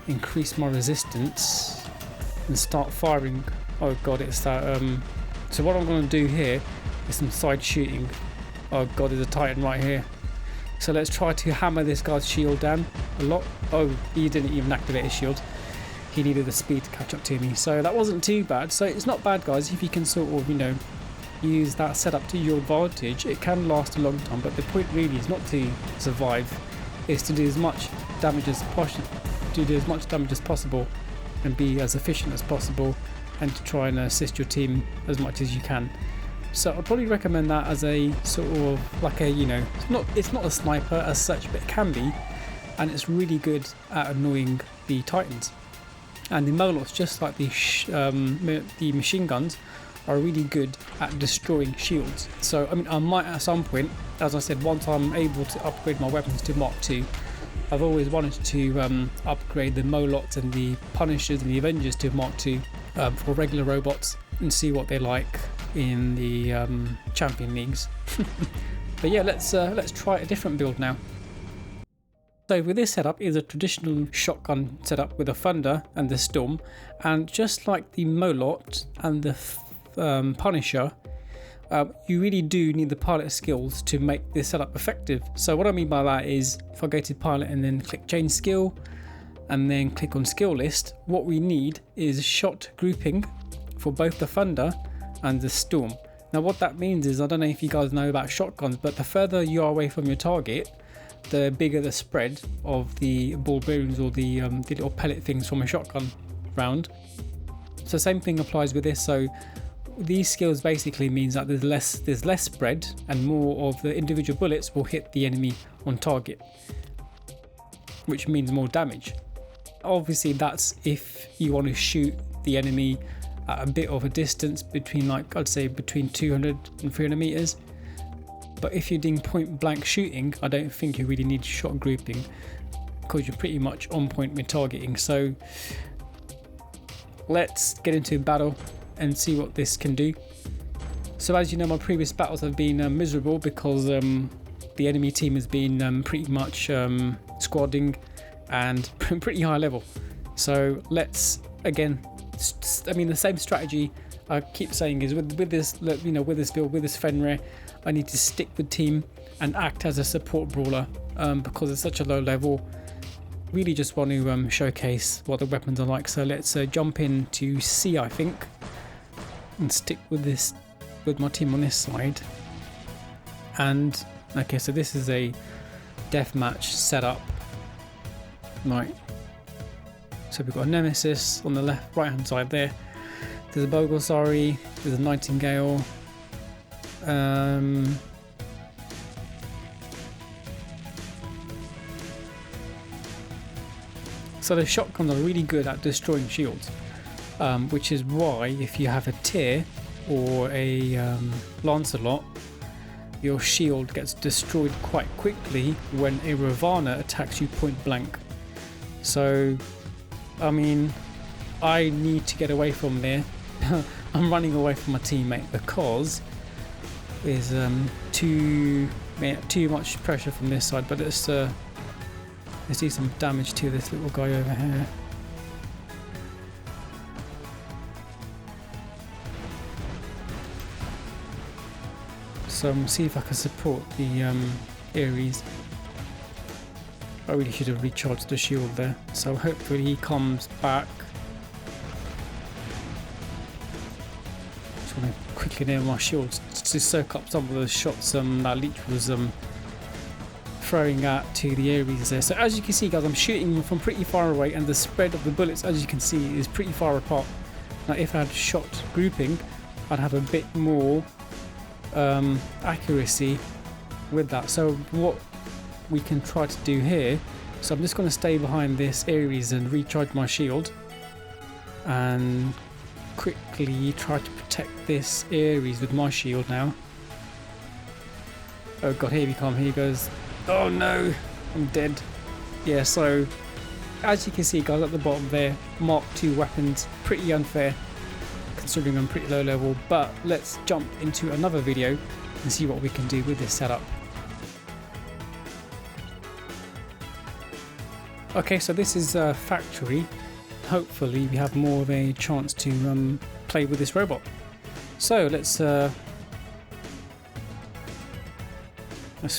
increase my resistance and start firing. Oh god, it's that. So what I'm going to do here is some side shooting. Oh god, there's a Titan right here. So let's try to hammer this guy's shield down a lot. Oh, he didn't even activate his shield. He needed the speed to catch up to me. So that wasn't too bad. So it's not bad, guys, if you can sort of, you know, use that setup to your advantage. It can last a long time, but the point really is not to survive. It's to do as much damage as possible and be as efficient as possible, and to try and assist your team as much as you can. So I'd probably recommend that as a sort of like a, you know, it's not a sniper as such, but it can be, and it's really good at annoying the Titans. And the Molots, just like the machine guns, are really good at destroying shields. So I mean, I might at some point, as I said, once I'm able to upgrade my weapons to Mark II, I've always wanted to upgrade the Molots and the Punishers and the Avengers to Mark II for regular robots, and see what they're like in the champion leagues. But yeah, let's try a different build now. So with this setup is a traditional shotgun setup with a Thunder and the Storm, and just like the Molot and the Punisher, you really do need the pilot skills to make this setup effective. So what I mean by that is, if I go to pilot and then click change skill and then click on skill list, what we need is shot grouping for both the Thunder and the Storm. Now what that means is, I don't know if you guys know about shotguns, but the further you are away from your target, the bigger the spread of the ball bearings or the little pellet things from a shotgun round. So same thing applies with this. So these skills basically means that there's less spread, and more of the individual bullets will hit the enemy on target, which means more damage. Obviously that's if you want to shoot the enemy at a bit of a distance, between, like, I'd say between 200 and 300 meters. But if you're doing point blank shooting, I don't think you really need shot grouping, because you're pretty much on point with targeting. So let's get into battle and see what this can do. So as you know, my previous battles have been miserable, because the enemy team has been pretty much squadding and pretty high level. So let's, again, I mean, the same strategy I keep saying is with this, you know, with this build, with this Fenrir, I need to stick with team and act as a support brawler, because it's such a low level. Really just want to showcase what the weapons are like. So let's jump into C, I think, and stick with this, with my team on this side. And okay, so this is a deathmatch setup, right? So we've got a Nemesis on the right hand side there. There's a Bogosari, there's a Nightingale. So the shotguns are really good at destroying shields, which is why if you have a Tyr or a Lancelot, your shield gets destroyed quite quickly when a Ravana attacks you point blank. So I mean, I need to get away from there. I'm running away from my teammate because there's too much pressure from this side. But let's do some damage to this little guy over here. So see if I can support the Ares. I really should have recharged the shield there. So hopefully he comes back. Just want to quickly nail my shields to soak up some of the shots that Leech was throwing at to the Ares there. So as you can see, guys, I'm shooting from pretty far away, and the spread of the bullets, as you can see, is pretty far apart. Now if I had shot grouping, I'd have a bit more accuracy with that. So what we can try to do here. So I'm just going to stay behind this Ares and recharge my shield. And quickly try to protect this Ares with my shield now. Oh god, here we come, here he goes. Oh no, I'm dead. Yeah, so as you can see guys at the bottom there, Mark II weapons, pretty unfair considering I'm pretty low level, but let's jump into another video and see what we can do with this setup. Okay, so this is a factory. Hopefully we have more of a chance to play with this robot. So let's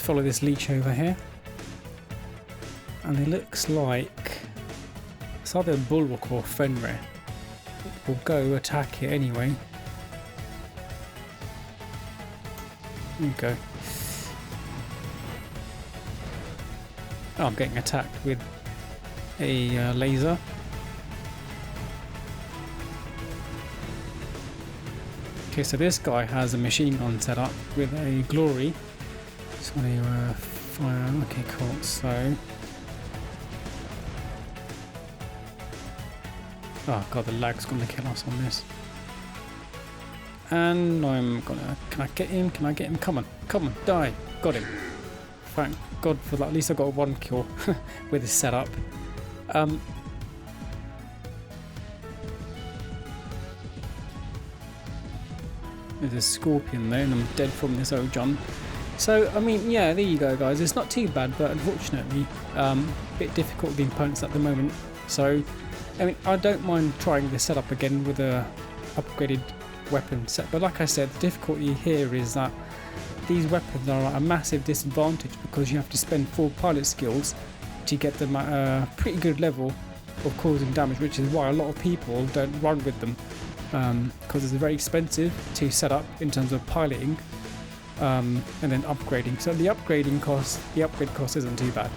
follow this leech over here. And it looks like it's either a Bulwark or Fenrir. We'll go attack it anyway. There you go. Oh, I'm getting attacked with a laser. Okay, so this guy has a machine gun set up with a glory. So they fire. Okay, cool. So, oh god, the lag's gonna kill us on this. And I'm gonna. Can I get him? Can I get him? Come on, come on, die! Got him. Thank God for that. At least I got one kill with this setup. There's a scorpion there, and I'm dead from this old John. So, I mean, yeah, there you go, guys. It's not too bad, but unfortunately, a bit difficult with the opponents at the moment. So, I mean, I don't mind trying this setup again with a upgraded weapon set. But like I said, the difficulty here is that these weapons are at a massive disadvantage because you have to spend 4 pilot skills to get them at a pretty good level of causing damage, which is why a lot of people don't run with them. Because it's very expensive to set up in terms of piloting and then upgrading. So the upgrade cost isn't too bad.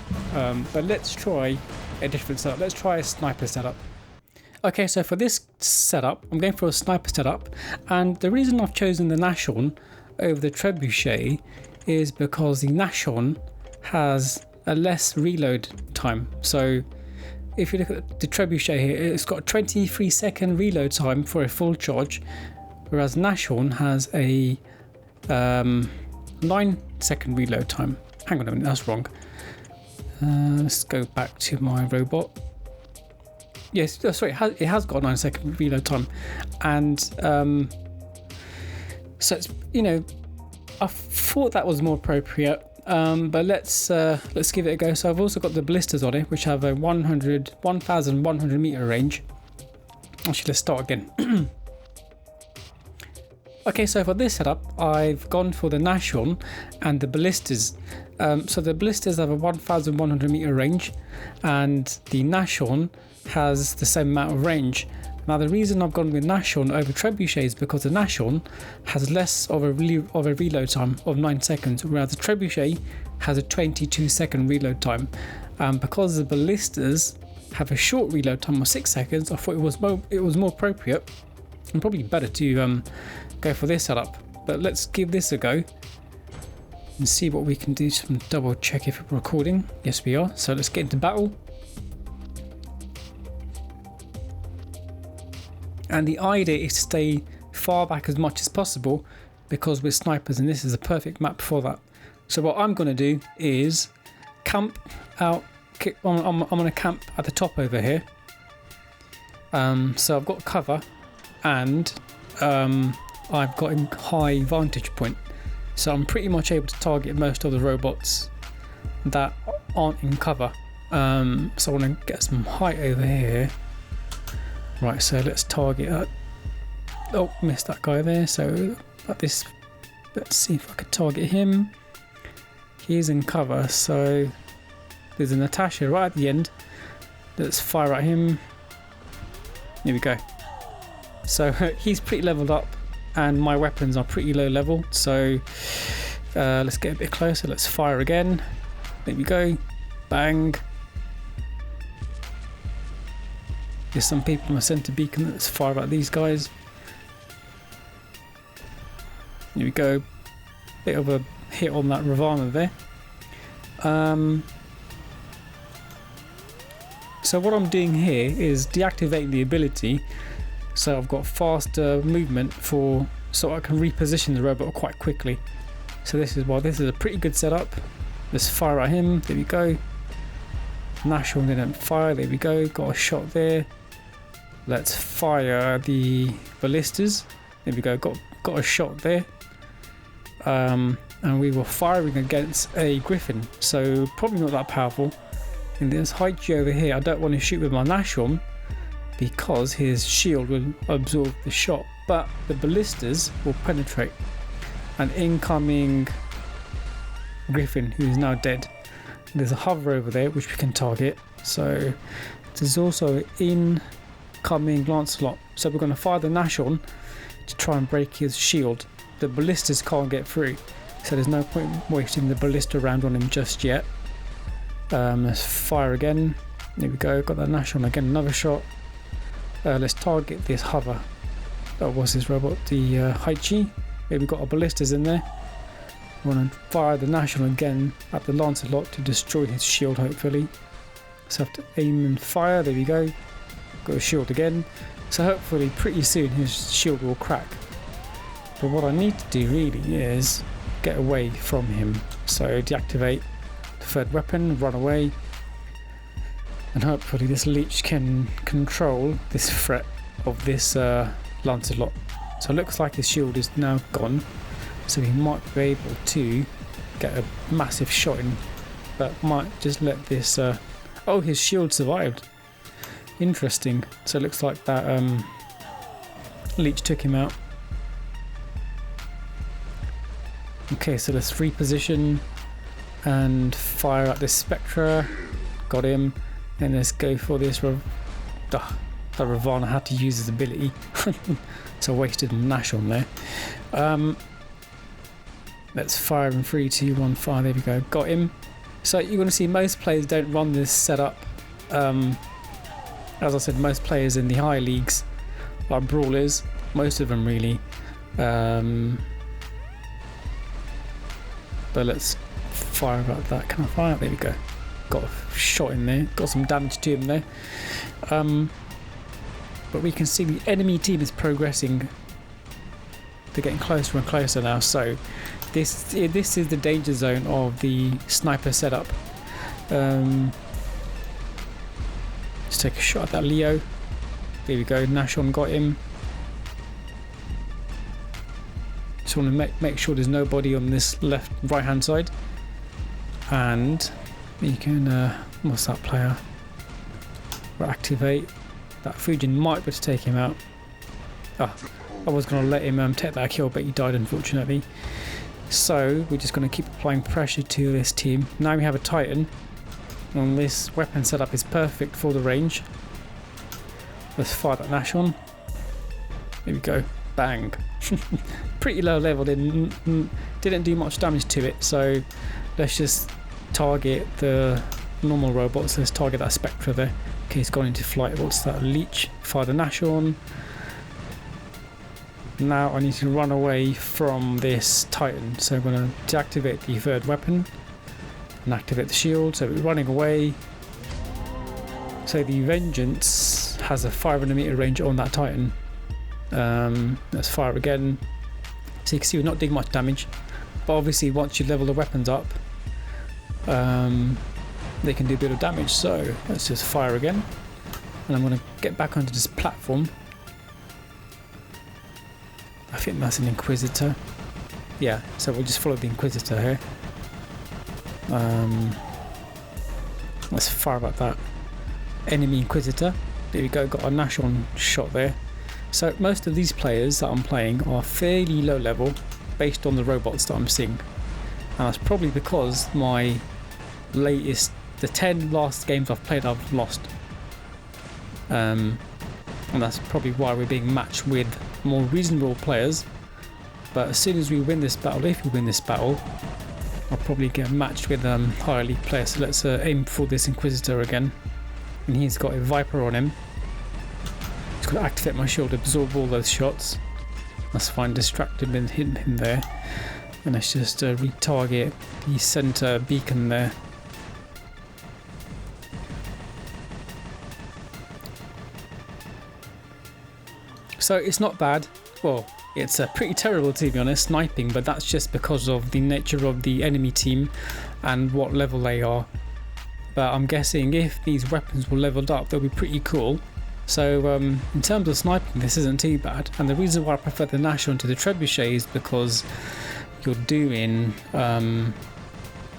But let's try a different setup. Let's try a sniper setup. Okay, so for this setup, I'm going for a sniper setup, and the reason I've chosen the Nashorn over the Trebuchet is because the Nashorn has a less reload time. So if you look at the Trebuchet here, it's got a 23-second reload time for a full charge, whereas Nashorn has a 9-second reload time. Hang on a minute, that's wrong. Let's go back to my robot. Yes, sorry, it has got a 9-second reload time, and so it's, you know, I thought that was more appropriate. But let's give it a go. So I've also got the ballistas on it, which have a 1,100 meter range. Actually, let's start again. Okay, so for this setup, I've gone for the Nashorn and the ballistas. So the ballistas have a 1,100 meter range, and the Nashorn has the same amount of range. Now the reason I've gone with Nashorn over Trebuchet is because the Nashorn has less of a reload time of 9 seconds, whereas the Trebuchet has a 22-second reload time. Because the ballistas have a short reload time of 6 seconds, I thought it was more appropriate and probably better to go for this setup. But let's give this a go and see what we can do. To double check if we're recording. Yes, we are. So let's get into battle. And the idea is to stay far back as much as possible because we're snipers, and this is a perfect map for that. So what I'm going to do is camp out. I'm going to camp at the top over here. So I've got cover, and I've got a high vantage point. So I'm pretty much able to target most of the robots that aren't in cover. So I want to get some height over here. Right, so let's target. Oh, missed that guy there. So at this, let's see if I could target him. He's in cover, so there's a Natasha right at the end. Let's fire at him. Here we go. So he's pretty leveled up, and my weapons are pretty low level. So let's get a bit closer. Let's fire again. There we go. Bang. There's some people in my center beacon. Let's fire at these guys. Here we go. Bit of a hit on that Ravana there. So what I'm doing here is deactivating the ability, so I've got faster movement so I can reposition the robot quite quickly. So this is a pretty good setup. Let's fire at him. There we go. Nashorn didn't fire. There we go. Got a shot there. Let's fire the ballistas. There we go. Got a shot there. And we were firing against a griffin, so probably not that powerful. And there's Haichi over here. I don't want to shoot with my Nashorn because his shield will absorb the shot, but the ballistas will penetrate. An incoming griffin who is now dead. There's a hover over there which we can target. So there's also an incoming Lancelot. So we're going to fire the Nashorn to try and break his shield. The ballistas can't get through, so there's no point wasting the ballista round on him just yet. Let's fire again. There we go. Got that Nashorn again. Another shot. Let's target this hover. That was his robot, the Haichi. Here we've got our ballistas in there. We want to fire the Nashorn again at the Lancelot to destroy his shield, hopefully. So have to aim and fire. There we go. Got a shield again. So hopefully pretty soon his shield will crack. But what I need to do really is get away from him. So deactivate the third weapon, run away. And hopefully this leech can control this threat of this Lancelot. So it looks like his shield is now gone, so he might be able to get a massive shot in, but might just let this oh, his shield survived. Interesting. So it looks like that leech took him out. Okay, so let's reposition and fire at this Spectra. Got him. And let's go for this the Ravana had to use his ability. So I wasted Nashorn there. Let's fire in 3, 2, 1, fire. There we go. Got him. So you're going to see most players don't run this setup. As I said, most players in the higher leagues are brawlers. Most of them really. But let's fire at that. Can I fire? There we go. Got a shot in there. Got some damage to him there. But we can see the enemy team is progressing. They're getting closer and closer now. So this is the danger zone of the sniper setup. Let's take a shot at that Leo. There we go. Nashorn got him. Just want to make sure there's nobody on this right hand side. And you can what's that player? We'll activate. That Fujin might be able to take him out. I was going to let him take that kill, but he died unfortunately. So we're just going to keep applying pressure to this team. Now we have a Titan, and this weapon setup is perfect for the range. Let's fire that Nashorn. There we go. Bang. Pretty low level. Didn't do much damage to it. So let's just target the normal robots. Let's target that Spectra there. Okay, it's gone into flight. What's that? Leech. Fire the Nashorn. Now I need to run away from this Titan. So I'm going to deactivate the third weapon and activate the shield. So we're running away. So the Vengeance has a 500 meter range on that Titan. Let's fire again. So you can see we're not doing much damage. But obviously once you level the weapons up, they can do a bit of damage. So let's just fire again, and I'm going to get back onto this platform. I think that's an Inquisitor. Yeah, so we'll just follow the Inquisitor here. Let's fire at that enemy Inquisitor. There we go, got a Nashorn shot there. So most of these players that I'm playing are fairly low level based on the robots that I'm seeing. And that's probably because my the 10 last games I've played I've lost. And that's probably why we're being matched with more reasonable players. But as soon as we win this battle, if we win this battle, I'll probably get matched with higher league players. So let's aim for this Inquisitor again. And he's got a Viper on him. Just got to activate my shield, absorb all those shots. That's fine, distract him and hit him there. And let's just retarget the center beacon there. So it's not bad. Well, it's pretty terrible to be honest, sniping, but that's just because of the nature of the enemy team and what level they are. But I'm guessing if these weapons were leveled up, they'll be pretty cool. So in terms of sniping, this isn't too bad. And the reason why I prefer the Nashorn to the Trebuchet is because you're doing...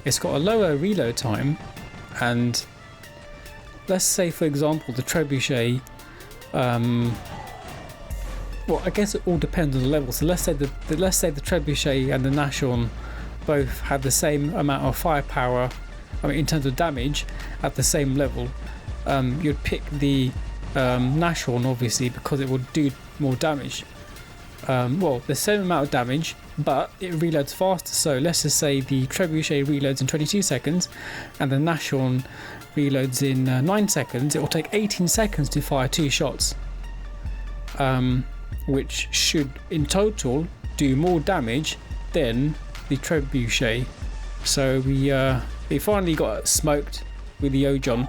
it's got a lower reload time, and let's say for example the Trebuchet, well, I guess it all depends on the level. So let's say the Trebuchet and the Nashorn both have the same amount of firepower, I mean in terms of damage, at the same level. You'd pick the Nashorn obviously because it would do more damage. Well, the same amount of damage, but it reloads faster. So let's just say the Trebuchet reloads in 22 seconds and the Nashorn reloads in 9 seconds. It will take 18 seconds to fire 2 shots, which should in total do more damage than the Trebuchet. So we finally got smoked with the Ojon.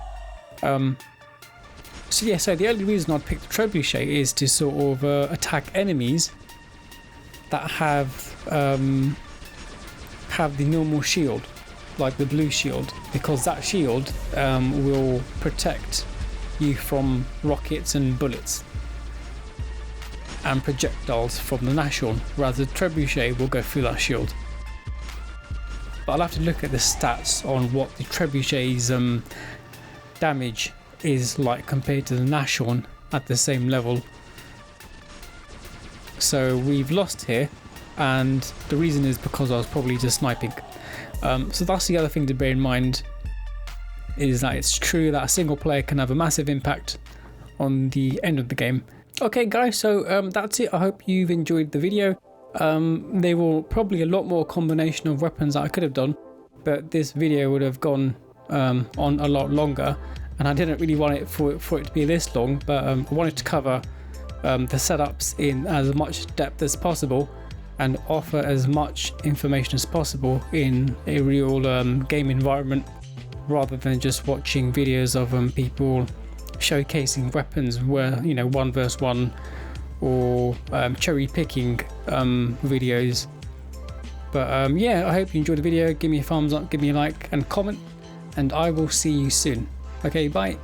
So yeah, so the only reason I'd pick the Trebuchet is to sort of attack enemies that have the normal shield, like the blue shield, because that shield will protect you from rockets and bullets and projectiles from the Nashorn, whereas the Trebuchet will go through that shield. But I'll have to look at the stats on what the Trebuchet's damage is like compared to the Nashorn at the same level. So we've lost here, and the reason is because I was probably just sniping. So that's the other thing to bear in mind, is that it's true that a single player can have a massive impact on the end of the game. Okay guys, so that's it. I hope you've enjoyed the video. There were probably a lot more combination of weapons that I could have done, but this video would have gone on a lot longer, and I didn't really want it for it to be this long, but I wanted to cover the setups in as much depth as possible and offer as much information as possible in a real game environment, rather than just watching videos of people showcasing weapons where, you know, 1 versus 1 or cherry picking videos. But yeah, I hope you enjoyed the video. Give me a thumbs up, give me a like and comment, and I will see you soon. Okay, bye.